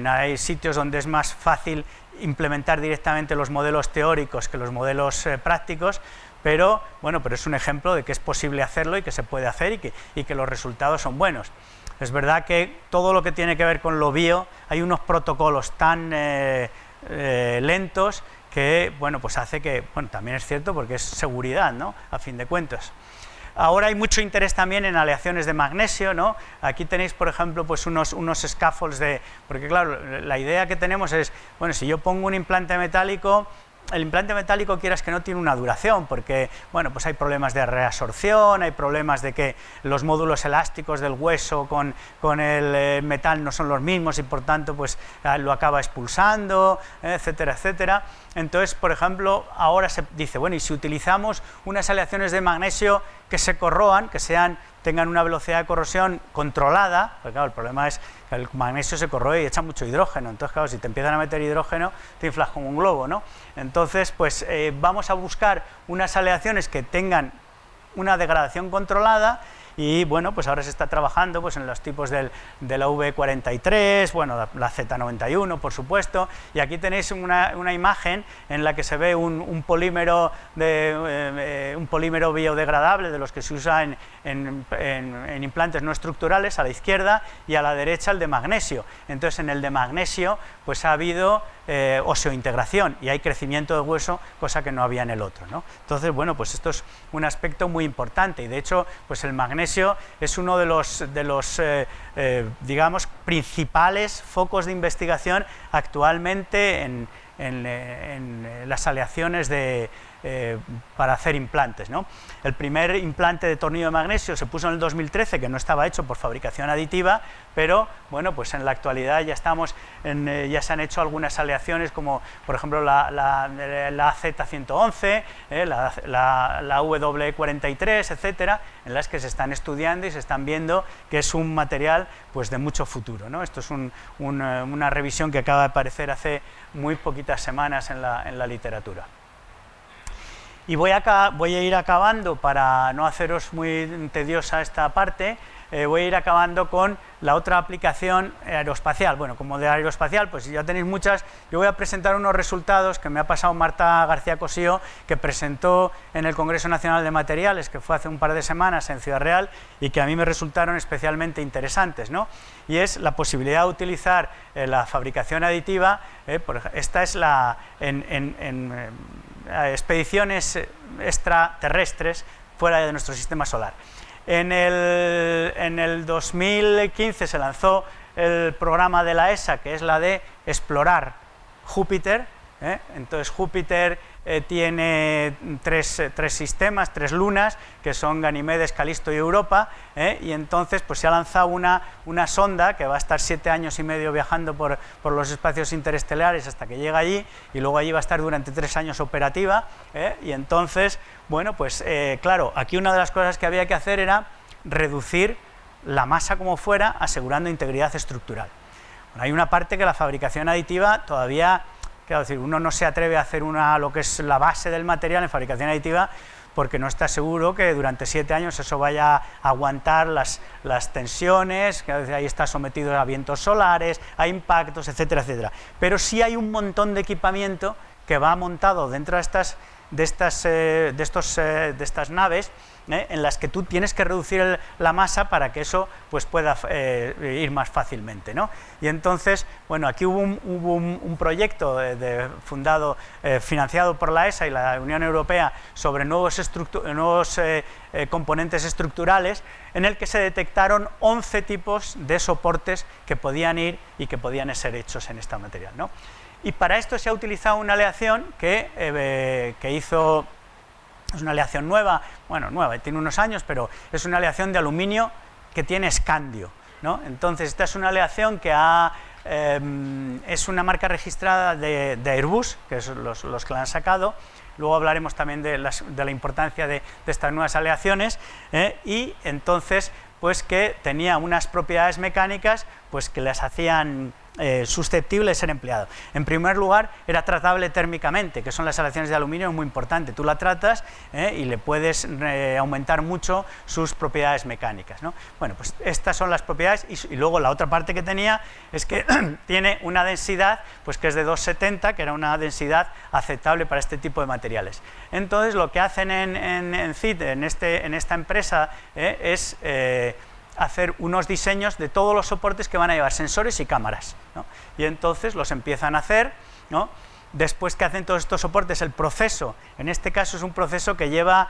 hay sitios donde es más fácil implementar directamente los modelos teóricos que los modelos prácticos, pero bueno, pero es un ejemplo de que es posible hacerlo y que se puede hacer y que los resultados son buenos. Es verdad que todo lo que tiene que ver con lo bio, hay unos protocolos tan lentos que, bueno, pues hace que, bueno, también es cierto porque es seguridad, ¿no? A fin de cuentas. Ahora hay mucho interés también en aleaciones de magnesio, ¿no? Aquí tenéis, por ejemplo, pues unos scaffolds porque claro, la idea que tenemos es, bueno, si yo pongo un implante metálico, el implante metálico, quieras que no, tiene una duración, porque bueno, pues hay problemas de reabsorción, hay problemas de que los módulos elásticos del hueso con el metal no son los mismos y por tanto pues lo acaba expulsando, etcétera, etcétera. Entonces, por ejemplo, ahora se dice, bueno, y si utilizamos unas aleaciones de magnesio que se corroan, que tengan una velocidad de corrosión controlada, porque claro, el problema es que el magnesio se corroe y echa mucho hidrógeno, entonces claro, si te empiezan a meter hidrógeno, te inflas como un globo, ¿no? Entonces, pues vamos a buscar unas aleaciones que tengan una degradación controlada. Y bueno, pues ahora se está trabajando pues en los tipos de la V43, bueno, la Z91, por supuesto, y aquí tenéis una imagen en la que se ve un polímero biodegradable de los que se usa en implantes no estructurales, a la izquierda, y a la derecha el de magnesio. Entonces, en el de magnesio pues ha habido oseointegración y hay crecimiento de hueso, cosa que no había en el otro, ¿no? Entonces, bueno, pues esto es un aspecto muy importante y de hecho, pues el magnesio es uno de los digamos, principales focos de investigación actualmente las aleaciones para hacer implantes, ¿no? El primer implante de tornillo de magnesio se puso en el 2013, que no estaba hecho por fabricación aditiva, pero bueno, pues en la actualidad ya ya se han hecho algunas aleaciones, como por ejemplo la AZ111, la WE43, etcétera, en las que se están estudiando y se están viendo que es un material pues de mucho futuro, ¿no? Esto es una revisión que acaba de aparecer hace muy poquitas semanas en la literatura. Y voy a ir acabando, para no haceros muy tediosa esta parte, voy a ir acabando con la otra aplicación aeroespacial. Bueno, como de aeroespacial, pues ya tenéis muchas. Yo voy a presentar unos resultados que me ha pasado Marta García Cosío, que presentó en el Congreso Nacional de Materiales, que fue hace un par de semanas en Ciudad Real, y que a mí me resultaron especialmente interesantes, ¿no? Y es la posibilidad de utilizar la fabricación aditiva. Esta es expediciones extraterrestres fuera de nuestro sistema solar. En el 2015 se lanzó el programa de la ESA, que es la de explorar Júpiter. Entonces Júpiter tiene tres sistemas, 3 lunas, que son Ganimedes, Calisto y Europa, y entonces pues se ha lanzado una sonda que va a estar 7 años y medio viajando por los espacios interestelares hasta que llega allí, y luego allí va a estar durante 3 años operativa, y entonces, bueno, pues claro, aquí una de las cosas que había que hacer era reducir la masa como fuera, asegurando integridad estructural. Bueno, hay una parte que la fabricación aditiva todavía... Quiero decir, uno no se atreve a hacer lo que es la base del material en fabricación aditiva, porque no está seguro que durante 7 años eso vaya a aguantar las tensiones, que ahí está sometido a vientos solares, a impactos, etcétera, etcétera. Pero sí hay un montón de equipamiento que va montado dentro de estas naves, en las que tú tienes que reducir la masa para que eso pues pueda ir más fácilmente, ¿no? Y entonces, bueno, aquí hubo un proyecto financiado por la ESA y la Unión Europea sobre nuevos componentes estructurales, en el que se detectaron 11 tipos de soportes que podían ir y que podían ser hechos en este material, ¿no? Y para esto se ha utilizado una aleación que hizo... Es una aleación nueva, bueno, nueva, tiene unos años, pero es una aleación de aluminio que tiene escandio, ¿no? Entonces, esta es una aleación que es una marca registrada de Airbus, que son los que la han sacado. Luego hablaremos también de la importancia de estas nuevas aleaciones, y entonces, pues que tenía unas propiedades mecánicas pues que las hacían susceptible de ser empleado. En primer lugar, era tratable térmicamente, que son las aleaciones de aluminio, muy importante. Tú la tratas y le puedes aumentar mucho sus propiedades mecánicas, ¿no? Bueno, pues estas son las propiedades, y luego la otra parte que tenía es que tiene una densidad pues que es de 270, que era una densidad aceptable para este tipo de materiales. Entonces, lo que hacen en CID, en esta empresa, es hacer unos diseños de todos los soportes que van a llevar sensores y cámaras, ¿no? Y entonces los empiezan a hacer, ¿no? Después que hacen todos estos soportes, el proceso, en este caso es un proceso que lleva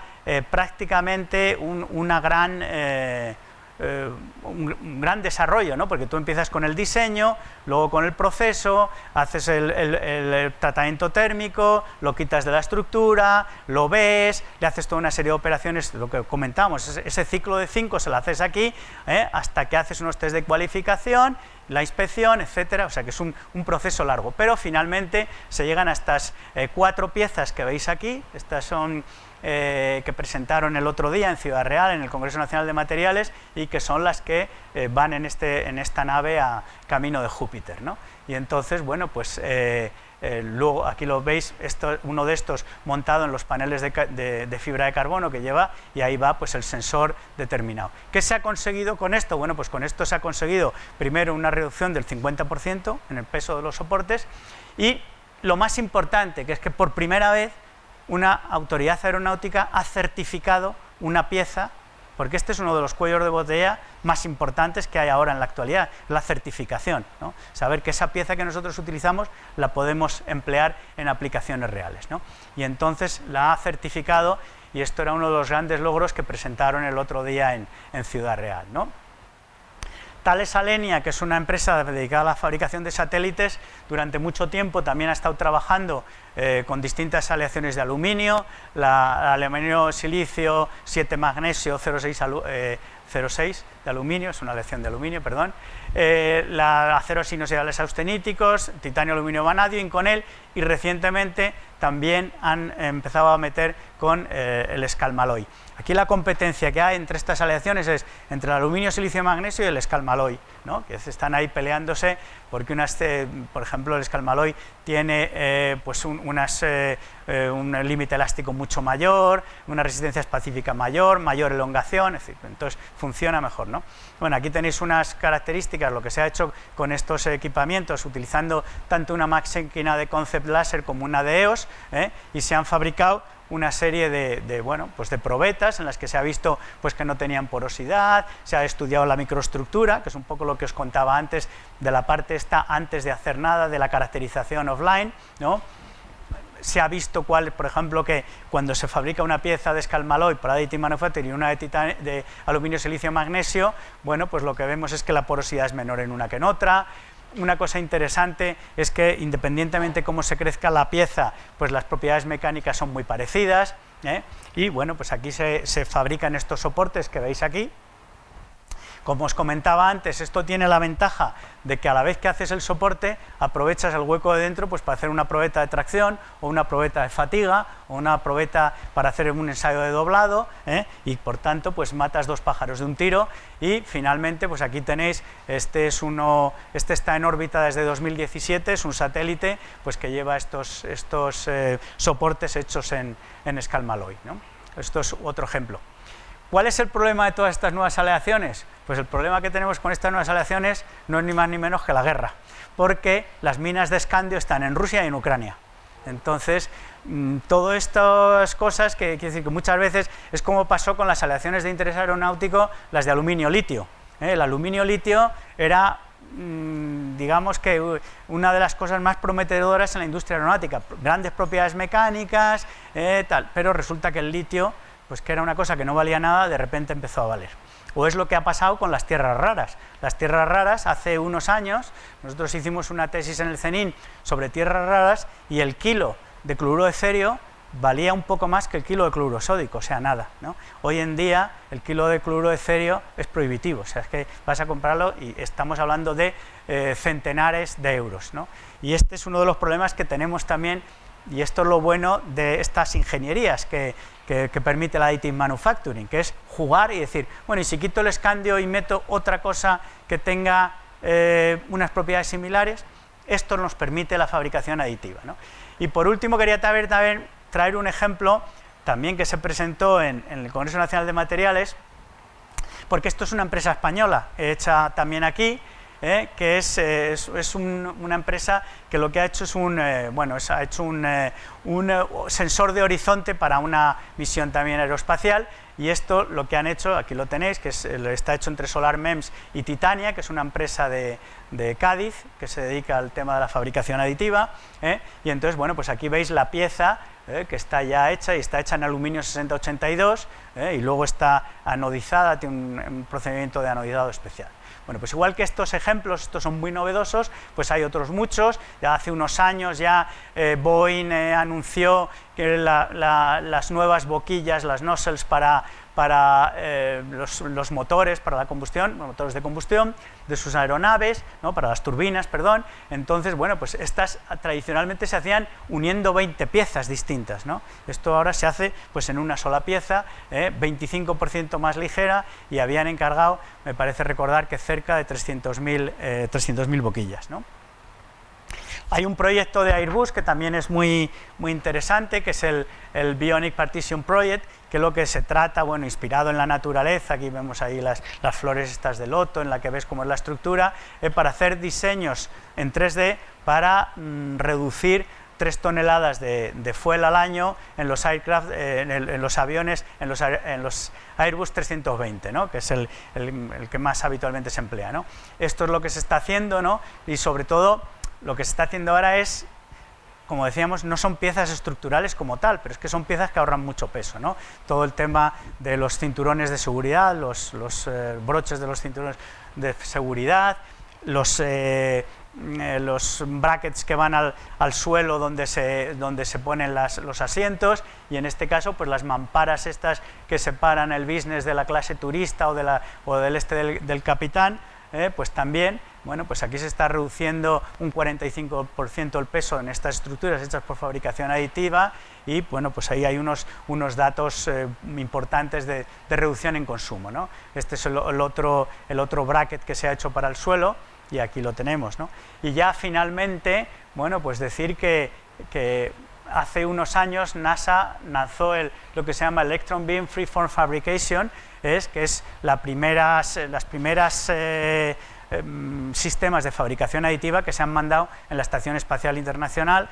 prácticamente un gran desarrollo, ¿no? Porque tú empiezas con el diseño, luego con el proceso, haces el tratamiento térmico, lo quitas de la estructura, lo ves, le haces toda una serie de operaciones, lo que comentamos, ese ciclo de 5 se lo haces aquí, hasta que haces unos test de cualificación, la inspección, etcétera. O sea que es un proceso largo, pero finalmente se llegan a estas 4 piezas que veis aquí. Estas son que presentaron el otro día en Ciudad Real, en el Congreso Nacional de Materiales, y que son las que van en esta nave a camino de Júpiter, ¿no? Y entonces, bueno, pues luego aquí lo veis, uno de estos montado en los paneles de fibra de carbono que lleva, y ahí va pues el sensor determinado. ¿Qué se ha conseguido con esto? Bueno, pues con esto se ha conseguido primero una reducción del 50% en el peso de los soportes, y lo más importante, que es que por primera vez una autoridad aeronáutica ha certificado una pieza, porque este es uno de los cuellos de botella más importantes que hay ahora en la actualidad, la certificación, ¿no? Saber que esa pieza que nosotros utilizamos la podemos emplear en aplicaciones reales, ¿no? Y entonces la ha certificado, y esto era uno de los grandes logros que presentaron el otro día en Ciudad Real, ¿no? Thales Alenia, que es una empresa dedicada a la fabricación de satélites, durante mucho tiempo también ha estado trabajando con distintas aleaciones de aluminio, aluminio silicio, 7 magnesio, 0,6 de aluminio, es una aleación de aluminio, perdón, aceros inoxidables austeníticos, titanio, aluminio, vanadio, Inconel, y recientemente también han empezado a meter con el escalmaloy. Aquí la competencia que hay entre estas aleaciones es entre el aluminio, silicio, magnesio y el escalmaloy, ¿no? Que están ahí peleándose porque por ejemplo, el escalmaloy tiene pues un límite elástico mucho mayor, una resistencia específica mayor elongación, es decir, entonces funciona mejor, ¿no? Bueno, aquí tenéis unas características, lo que se ha hecho con estos equipamientos, utilizando tanto una máquina de concept láser como una de EOS, y se han fabricado una serie de probetas en las que se ha visto pues, que no tenían porosidad, se ha estudiado la microestructura, que es un poco lo que os contaba antes de la parte esta, antes de hacer nada, de la caracterización offline, ¿no? Se ha visto por ejemplo, que cuando se fabrica una pieza de escalmaloy por additive manufacturing y una de aluminio, silicio, magnesio, bueno, pues lo que vemos es que la porosidad es menor en una que en otra. Una cosa interesante es que independientemente de cómo se crezca la pieza, pues las propiedades mecánicas son muy parecidas, y bueno, pues aquí se fabrican estos soportes que veis aquí. Como os comentaba antes, esto tiene la ventaja de que a la vez que haces el soporte aprovechas el hueco de dentro pues, para hacer una probeta de tracción o una probeta de fatiga o una probeta para hacer un ensayo de doblado, y por tanto pues matas dos pájaros de un tiro. Y finalmente pues aquí tenéis, este está en órbita desde 2017, es un satélite pues, que lleva estos soportes hechos en escalmaloy, ¿no? Esto es otro ejemplo. ¿Cuál es el problema de todas estas nuevas aleaciones? Pues el problema que tenemos con estas nuevas aleaciones no es ni más ni menos que la guerra, porque las minas de escandio están en Rusia y en Ucrania. Entonces, todas estas cosas que quiere decir que muchas veces es como pasó con las aleaciones de interés aeronáutico, las de aluminio-litio. El aluminio-litio era, digamos que una de las cosas más prometedoras en la industria aeronáutica, grandes propiedades mecánicas, pero resulta que el litio, pues que era una cosa que no valía nada, de repente empezó a valer. O es lo que ha pasado con las tierras raras. Las tierras raras, hace unos años, nosotros hicimos una tesis en el CENIN sobre tierras raras y el kilo de cloruro de cerio valía un poco más que el kilo de cloruro sódico, o sea, nada, ¿no? Hoy en día el kilo de cloruro de cerio es prohibitivo, o sea, es que vas a comprarlo y estamos hablando de centenares de euros, ¿no? Y este es uno de los problemas que tenemos también, y esto es lo bueno de estas ingenierías que permite el additive manufacturing, que es jugar y decir, bueno, y si quito el escandio y meto otra cosa que tenga unas propiedades similares, esto nos permite la fabricación aditiva, ¿no? Y por último quería traer un ejemplo también que se presentó en el Congreso Nacional de Materiales, porque esto es una empresa española hecha también aquí, que es una empresa que lo que ha hecho es un sensor de horizonte para una misión también aeroespacial, y esto lo que han hecho, aquí lo tenéis, que está hecho entre Solar MEMS y Titania, que es una empresa de Cádiz que se dedica al tema de la fabricación aditiva, y entonces, bueno, pues aquí veis la pieza que está ya hecha, y está hecha en aluminio 6082, y luego está anodizada, tiene un procedimiento de anodizado especial. Bueno, pues igual que estos ejemplos, estos son muy novedosos, pues hay otros muchos. Ya hace unos años ya Boeing anunció que las nuevas boquillas, las nozzles para los motores, para la combustión, motores de combustión de sus aeronaves, ¿no? Para las turbinas, perdón. Entonces, bueno, pues estas tradicionalmente se hacían uniendo 20 piezas distintas, ¿no? Esto ahora se hace pues en una sola pieza, 25% más ligera, y habían encargado, me parece recordar, que cerca de 300.000 boquillas, ¿no? Hay un proyecto de Airbus que también es muy interesante, que es el Bionic Partition Project, que lo que se trata, bueno, inspirado en la naturaleza, aquí vemos ahí las flores estas de loto, en la que ves cómo es la estructura, para hacer diseños en 3D para reducir 3 toneladas de fuel al año en los aircraft, en los aviones, en los Airbus 320, ¿no? Que es el que más habitualmente se emplea, ¿no? Esto es lo que se está haciendo, ¿no? Y sobre todo lo que se está haciendo ahora es como decíamos, no son piezas estructurales como tal, pero es que son piezas que ahorran mucho peso, ¿no? Todo el tema de los cinturones de seguridad, los broches de los cinturones de seguridad, los brackets que van al suelo donde se ponen los asientos, y en este caso pues las mamparas estas que separan el business de la clase turista o del capitán, pues también, bueno, pues aquí se está reduciendo un 45% el peso en estas estructuras hechas por fabricación aditiva, y bueno, pues ahí hay unos datos importantes de reducción en consumo, ¿no? Este es el otro bracket que se ha hecho para el suelo, y aquí lo tenemos, ¿no? Y ya finalmente, bueno, pues decir que hace unos años NASA lanzó lo que se llama Electron Beam Freeform Fabrication, que es las primeras sistemas de fabricación aditiva que se han mandado en la Estación Espacial Internacional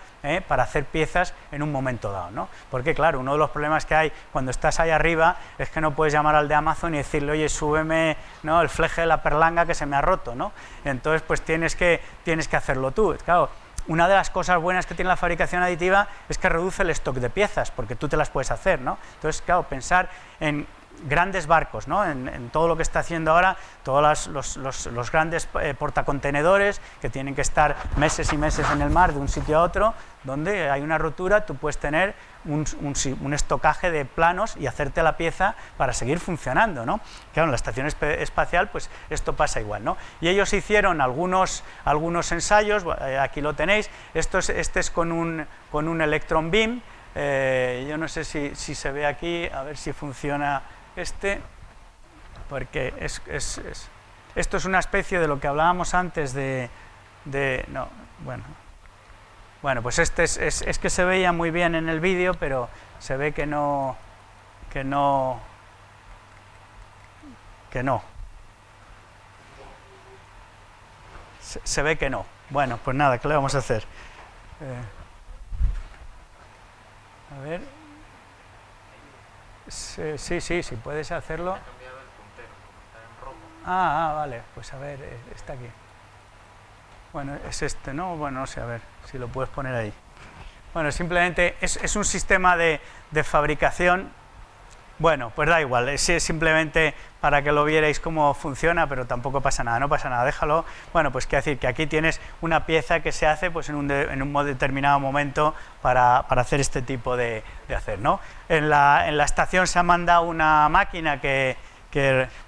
para hacer piezas en un momento dado, ¿no? Porque claro, uno de los problemas que hay cuando estás ahí arriba es que no puedes llamar al de Amazon y decirle, oye, súbeme, ¿no?, el fleje de la perlanga que se me ha roto, ¿no? Entonces pues tienes que hacerlo tú. Claro, una de las cosas buenas que tiene la fabricación aditiva es que reduce el stock de piezas, porque tú te las puedes hacer, ¿no? Entonces, claro, pensar en grandes barcos, ¿no? En todo lo que está haciendo ahora, todos los grandes portacontenedores que tienen que estar meses y meses en el mar de un sitio a otro, donde hay una rotura, tú puedes tener un estocaje de planos y hacerte la pieza para seguir funcionando, ¿no? Claro, en la estación espacial pues esto pasa igual, ¿no? Y ellos hicieron algunos ensayos, aquí lo tenéis, este es con un electron beam, yo no sé si se ve aquí, a ver si funciona porque esto es una especie de lo que hablábamos antes no, bueno, pues es que se veía muy bien en el vídeo, pero se ve que no. Se ve que no. Bueno, pues nada, ¿qué le vamos a hacer? A ver. Sí, puedes hacerlo. Ha cambiado el puntero, está en rojo. Vale, pues a ver, está aquí. Bueno, es este, ¿no? Bueno, no sé, a ver si lo puedes poner ahí. Bueno, simplemente es un sistema de fabricación. Bueno, pues da igual, es simplemente para que lo vierais cómo funciona, pero tampoco pasa nada, no pasa nada, déjalo. Bueno, pues quiero decir que aquí tienes una pieza que se hace pues en un determinado momento para hacer este tipo de hacer, ¿no? En la estación se ha mandado una máquina que,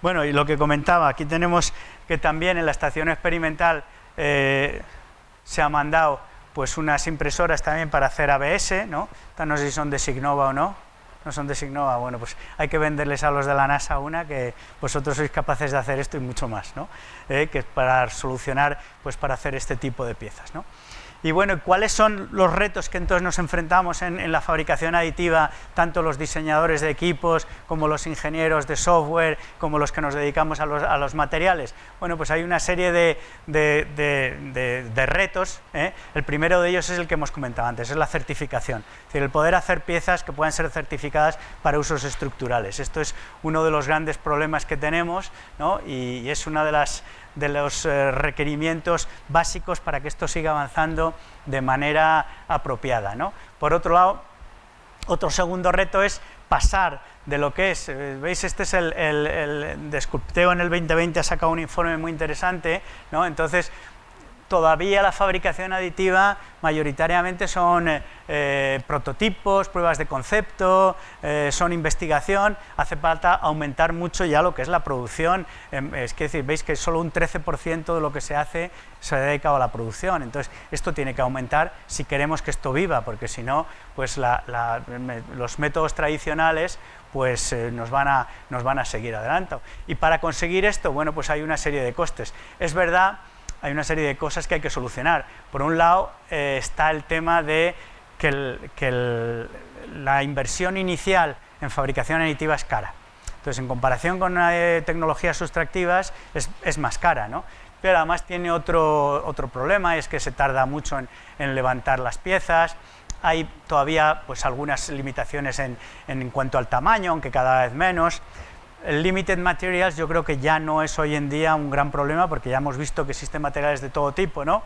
bueno, y lo que comentaba, aquí tenemos que también en la estación experimental se ha mandado pues unas impresoras también para hacer ABS, ¿no? No sé si son de Signova o no. No son de Signova, bueno, pues hay que venderles a los de la NASA una, que vosotros sois capaces de hacer esto y mucho más, ¿no? Que es para solucionar, pues para hacer este tipo de piezas, ¿no? Y bueno, ¿cuáles son los retos que entonces nos enfrentamos en la fabricación aditiva, tanto los diseñadores de equipos como los ingenieros de software, como los que nos dedicamos a los materiales? Bueno, pues hay una serie de retos, ¿eh? El primero de ellos es el que hemos comentado antes, es la certificación, es decir, el poder hacer piezas que puedan ser certificadas para usos estructurales. Esto es uno de los grandes problemas que tenemos, ¿no? Y es una de los requerimientos básicos para que esto siga avanzando de manera apropiada, ¿no? Por otro lado, otro segundo reto es pasar de lo que es, veis, este es el de Sculpteo en el 2020 ha sacado un informe muy interesante, ¿no? Entonces, todavía la fabricación aditiva mayoritariamente son prototipos, pruebas de concepto, son investigación. Hace falta aumentar mucho ya lo que es la producción. Es decir, veis que solo un 13% de lo que se hace se ha dedicado a la producción. Entonces, esto tiene que aumentar si queremos que esto viva, porque si no, pues los métodos tradicionales pues nos van a seguir adelante. Y para conseguir esto, bueno, pues hay una serie de costes. Es verdad, hay una serie de cosas que hay que solucionar. Por un lado está el tema de que la inversión inicial en fabricación aditiva es cara. Entonces, en comparación con tecnologías sustractivas, es más cara, ¿no? Pero además tiene otro problema, es que se tarda mucho en levantar las piezas. Hay todavía pues algunas limitaciones en cuanto al tamaño, aunque cada vez menos. El limited materials yo creo que ya no es hoy en día un gran problema, porque ya hemos visto que existen materiales de todo tipo, ¿no?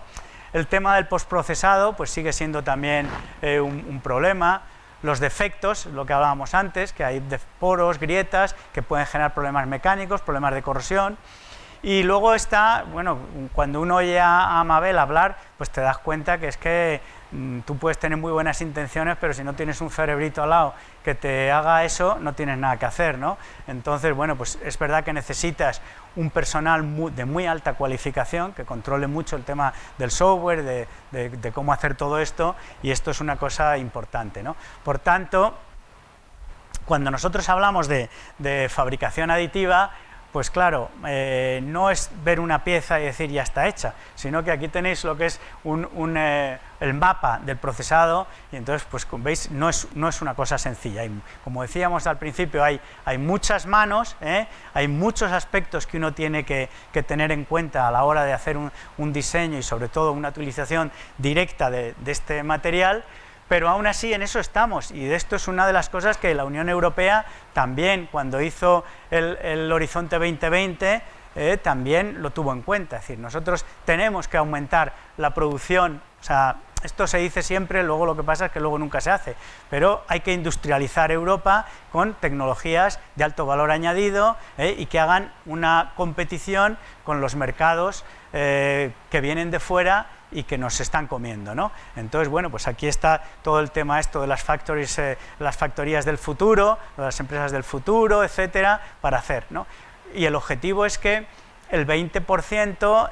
El tema del postprocesado pues sigue siendo también un problema. Los defectos, lo que hablábamos antes, que hay poros, grietas, que pueden generar problemas mecánicos, problemas de corrosión. Y luego está, bueno, cuando uno oye a Mabel hablar, pues te das cuenta que es que tú puedes tener muy buenas intenciones, pero si no tienes un cerebrito al lado que te haga eso, no tienes nada que hacer, ¿no? Entonces, bueno, pues es verdad que necesitas un personal de muy alta cualificación, que controle mucho el tema del software, de cómo hacer todo esto, y esto es una cosa importante, ¿no? Por tanto, cuando nosotros hablamos de fabricación aditiva, pues claro, no es ver una pieza y decir ya está hecha, sino que aquí tenéis lo que es el mapa del procesado, y entonces, pues como veis, no es una cosa sencilla. Como decíamos al principio, hay muchas manos, hay muchos aspectos que uno tiene que tener en cuenta a la hora de hacer un diseño y sobre todo una utilización directa de este material. Pero aún así en eso estamos, y esto es una de las cosas que la Unión Europea también, cuando hizo el Horizonte 2020, también lo tuvo en cuenta. Es decir, nosotros tenemos que aumentar la producción, o sea, esto se dice siempre, luego lo que pasa es que luego nunca se hace, pero hay que industrializar Europa con tecnologías de alto valor añadido, y que hagan una competición con los mercados que vienen de fuera y que nos están comiendo, ¿no? Entonces, bueno, pues aquí está todo el tema esto de las factorías del futuro, de las empresas del futuro, etcétera, para hacer, ¿no? Y el objetivo es que el 20%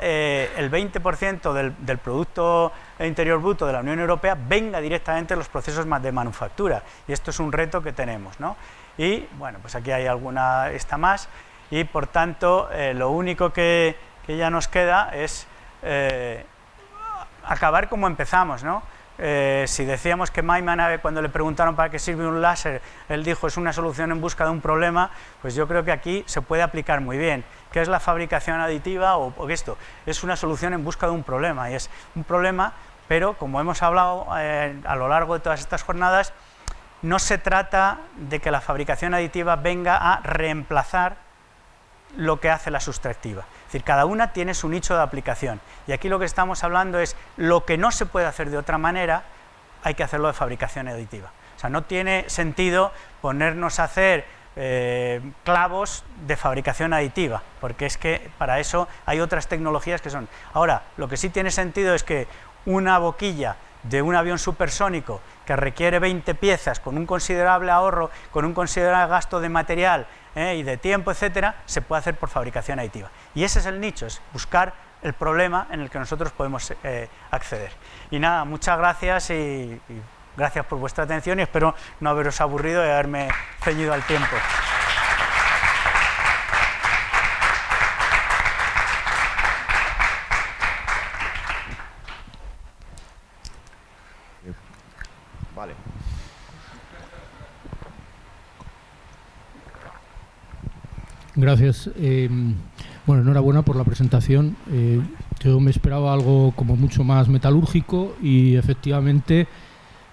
del Producto Interior Bruto de la Unión Europea venga directamente de los procesos de manufactura, y esto es un reto que tenemos, ¿no? Y, bueno, pues aquí hay esta más, y por tanto, lo único que ya nos queda es acabar como empezamos, ¿no? Si decíamos que Maimon, cuando le preguntaron para qué sirve un láser, él dijo es una solución en busca de un problema, pues yo creo que aquí se puede aplicar muy bien. ¿Qué es la fabricación aditiva? O esto es una solución en busca de un problema, y es un problema, pero como hemos hablado a lo largo de todas estas jornadas, no se trata de que la fabricación aditiva venga a reemplazar lo que hace la sustractiva. Es decir, cada una tiene su nicho de aplicación, y aquí lo que estamos hablando es lo que no se puede hacer de otra manera, hay que hacerlo de fabricación aditiva. O sea, no tiene sentido ponernos a hacer clavos de fabricación aditiva, porque es que para eso hay otras tecnologías que son. Ahora, lo que sí tiene sentido es que una boquilla de un avión supersónico que requiere 20 piezas con un considerable ahorro, con un considerable gasto de material y de tiempo, etcétera, se puede hacer por fabricación aditiva. Y ese es el nicho, es buscar el problema en el que nosotros podemos acceder. Y nada, muchas gracias y gracias por vuestra atención, y espero no haberos aburrido y haberme ceñido al tiempo. Vale. Gracias. Bueno, enhorabuena por la presentación. Yo me esperaba algo como mucho más metalúrgico, y efectivamente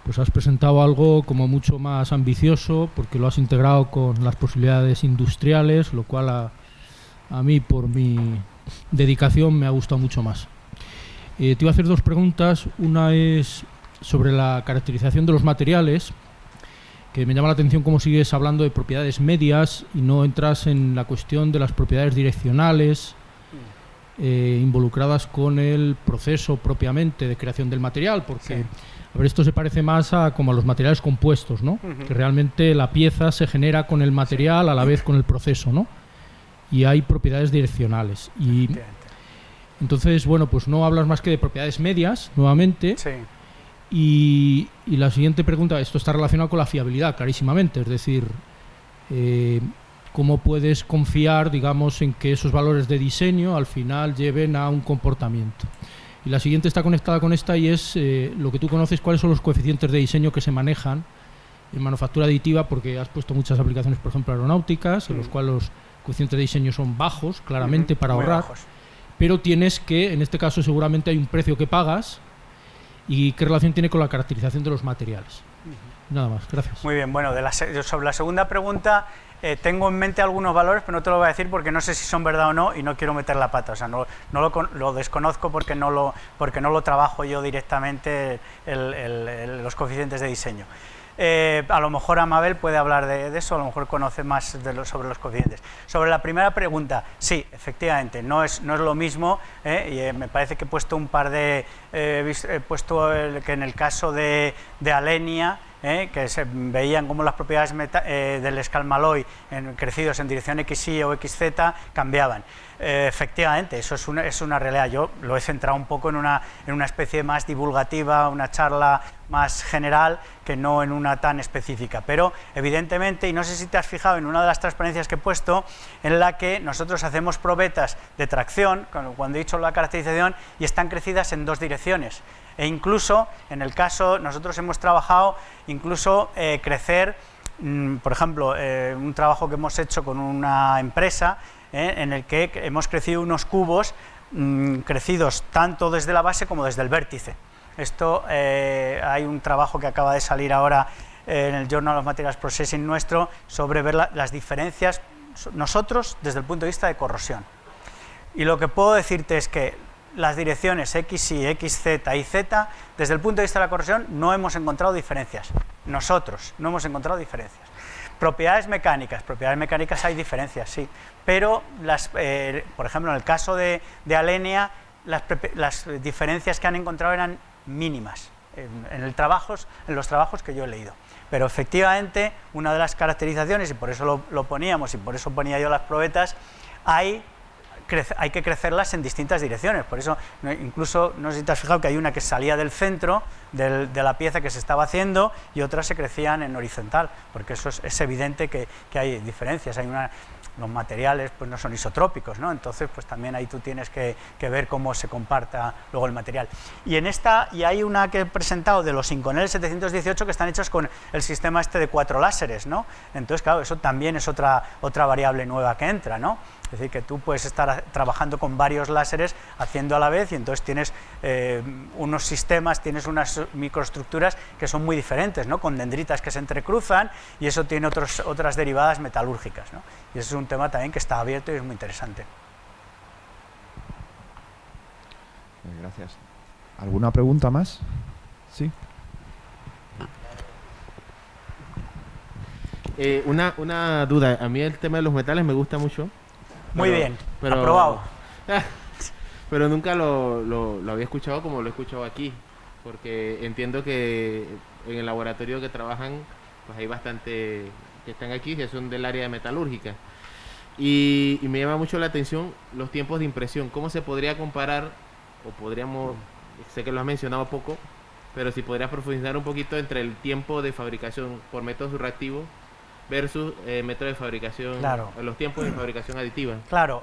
pues has presentado algo como mucho más ambicioso, porque lo has integrado con las posibilidades industriales, lo cual a mí, por mi dedicación, me ha gustado mucho más. Te iba a hacer dos preguntas. Una es sobre la caracterización de los materiales, que me llama la atención cómo sigues hablando de propiedades medias y no entras en la cuestión de las propiedades direccionales involucradas con el proceso propiamente de creación del material, porque Sí. a ver, esto se parece más a como a los materiales compuestos, ¿no? Que realmente la pieza se genera con el material a la vez con el proceso, ¿no? Y hay propiedades direccionales. Y entonces, bueno, pues no hablas más que de propiedades medias, nuevamente. Sí. Y la siguiente pregunta, esto está relacionado con la fiabilidad, clarísimamente, es decir, ¿cómo puedes confiar, digamos, en que esos valores de diseño al final lleven a un comportamiento? Y la siguiente está conectada con esta, y es lo que tú conoces, cuáles son los coeficientes de diseño que se manejan en manufactura aditiva, porque has puesto muchas aplicaciones, por ejemplo, aeronáuticas, en los cuales los coeficientes de diseño son bajos, claramente, para Muy ahorrar, bajos. pero tienes que, en este caso seguramente hay un precio que pagas, y qué relación tiene con la caracterización de los materiales. Nada más, gracias. Muy bien, bueno, sobre la segunda pregunta, tengo en mente algunos valores, pero no te lo voy a decir porque no sé si son verdad o no y no quiero meter la pata. O sea, no lo desconozco porque no lo trabajo yo directamente los coeficientes de diseño. A lo mejor Amabel puede hablar de eso, a lo mejor conoce más sobre los coeficientes. Sobre la primera pregunta, sí, efectivamente, no es lo mismo, y me parece que he puesto un par de... he puesto que en el caso de Alenia, que se veían como las propiedades del Skalmaloy crecidos en dirección XY o XZ cambiaban. Efectivamente, eso es una realidad. Yo lo he centrado un poco en una especie más divulgativa, una charla más general, que no en una tan específica. Pero evidentemente, y no sé si te has fijado en una de las transparencias que he puesto, en la que nosotros hacemos probetas de tracción, cuando he dicho la caracterización, y están crecidas en dos direcciones. E incluso, en el caso, nosotros hemos trabajado incluso crecer, por ejemplo, un trabajo que hemos hecho con una empresa, en el que hemos crecido unos cubos crecidos tanto desde la base como desde el vértice. Esto, hay un trabajo que acaba de salir ahora en el Journal of Materials Processing nuestro sobre ver las diferencias nosotros desde el punto de vista de corrosión. Y lo que puedo decirte es que las direcciones XY, XZ y Z, desde el punto de vista de la corrosión, no hemos encontrado diferencias. Nosotros no hemos encontrado diferencias. Propiedades mecánicas hay diferencias, sí, pero por ejemplo, en el caso de Alenia, las diferencias que han encontrado eran mínimas en los trabajos que yo he leído. Pero efectivamente, una de las caracterizaciones, y por eso lo poníamos, y por eso ponía yo las probetas, hay que crecerlas en distintas direcciones. Por eso, incluso, no sé si te has fijado que hay una que salía del centro de la pieza que se estaba haciendo y otras se crecían en horizontal, porque eso es evidente que hay diferencias. Los materiales pues no son isotrópicos, ¿no? Entonces pues también ahí tú tienes que ver cómo se comparta luego el material. Y hay una que he presentado de los Inconel 718 que están hechos con el sistema de 4 láseres, ¿no? Entonces claro, eso también es otra variable nueva que entra, ¿no? Es decir, que tú puedes estar trabajando con varios láseres haciendo a la vez, y entonces tienes unos sistemas, tienes unas microestructuras que son muy diferentes, ¿no? Con dendritas que se entrecruzan, y eso tiene otras derivadas metalúrgicas, ¿no? Y ese es un tema también que está abierto y es muy interesante. Gracias. ¿Alguna pregunta más? Sí. Una duda. A mí el tema de los metales me gusta mucho. Muy bien, aprobado. Pero nunca lo había escuchado como lo he escuchado aquí, porque entiendo que en el laboratorio que trabajan, pues hay bastante que están aquí, que son del área de metalúrgica. Y me llama mucho la atención los tiempos de impresión. ¿Cómo se podría comparar, o podríamos, sé que lo has mencionado poco, pero si podrías profundizar un poquito entre el tiempo de fabricación por métodos reactivos versus método de fabricación, claro, los tiempos de fabricación aditiva? Claro,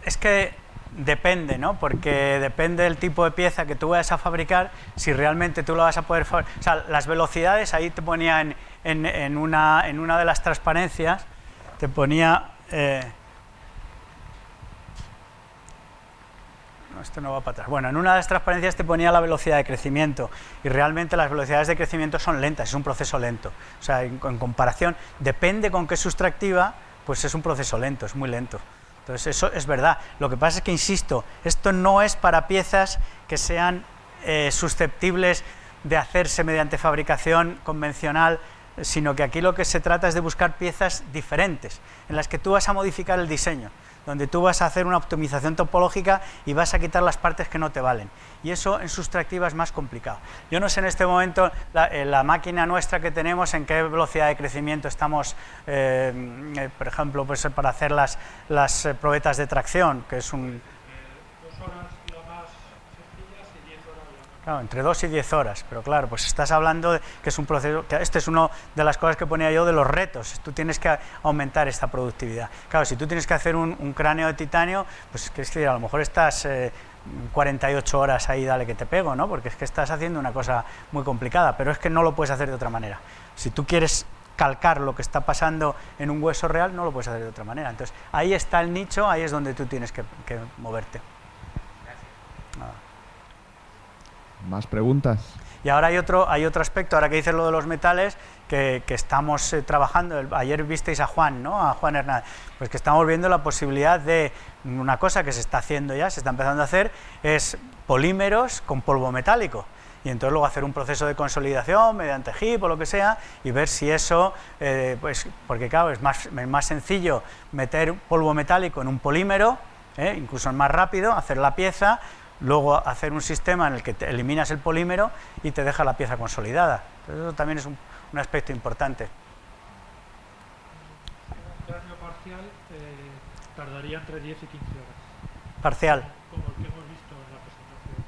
es que depende, ¿no? Porque depende del tipo de pieza que tú vayas a fabricar, si realmente tú lo vas a poder fabricar. O sea, las velocidades, ahí te ponía en una de las transparencias, te ponía... esto no va para atrás. Bueno, en una de las transparencias te ponía la velocidad de crecimiento, y realmente las velocidades de crecimiento son lentas, es un proceso lento. O sea, en comparación, depende con qué sustractiva, pues es un proceso lento, es muy lento. Entonces eso es verdad. Lo que pasa es que, insisto, esto no es para piezas que sean susceptibles de hacerse mediante fabricación convencional, sino que aquí lo que se trata es de buscar piezas diferentes, en las que tú vas a modificar el diseño, donde tú vas a hacer una optimización topológica y vas a quitar las partes que no te valen. Y eso en sustractiva es más complicado. Yo no sé en este momento la máquina nuestra que tenemos en qué velocidad de crecimiento estamos, por ejemplo, pues para hacer las probetas de tracción, que es un... 2 horas la más sencillas y 10 horas la más... Claro, entre 2 y 10 horas, pero claro, pues estás hablando de que es un proceso, que este es uno de las cosas que ponía yo de los retos. Tú tienes que aumentar esta productividad. Claro, si tú tienes que hacer un cráneo de titanio, pues es que a lo mejor estás 48 horas ahí, dale que te pego, ¿no? Porque es que estás haciendo una cosa muy complicada, pero es que no lo puedes hacer de otra manera. Si tú quieres calcar lo que está pasando en un hueso real, no lo puedes hacer de otra manera. Entonces, ahí está el nicho, ahí es donde tú tienes que moverte. Gracias. Nada. ¿Más preguntas? Y ahora hay otro aspecto, ahora que dices lo de los metales, que estamos trabajando. Ayer visteis a Juan, ¿no? A Juan Hernández. Pues que estamos viendo la posibilidad de una cosa que se está haciendo ya, se está empezando a hacer, es polímeros con polvo metálico. Y entonces luego hacer un proceso de consolidación mediante HIP o lo que sea y ver si eso, pues, porque claro, es más sencillo meter polvo metálico en un polímero, incluso es más rápido, hacer la pieza, luego hacer un sistema en el que te eliminas el polímero y te deja la pieza consolidada. Entonces eso también es un aspecto importante. Un cráneo parcial tardaría entre 10 y 15 horas. Parcial. Como el que hemos visto en la presentación.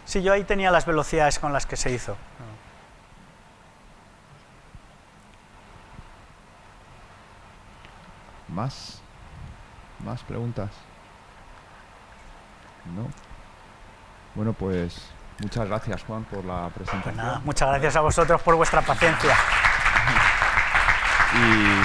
Sí, yo ahí tenía las velocidades con las que se hizo. ¿Más preguntas? ¿No? Bueno, pues muchas gracias, Juan, por la presentación. Pues nada, muchas gracias a vosotros por vuestra paciencia. Y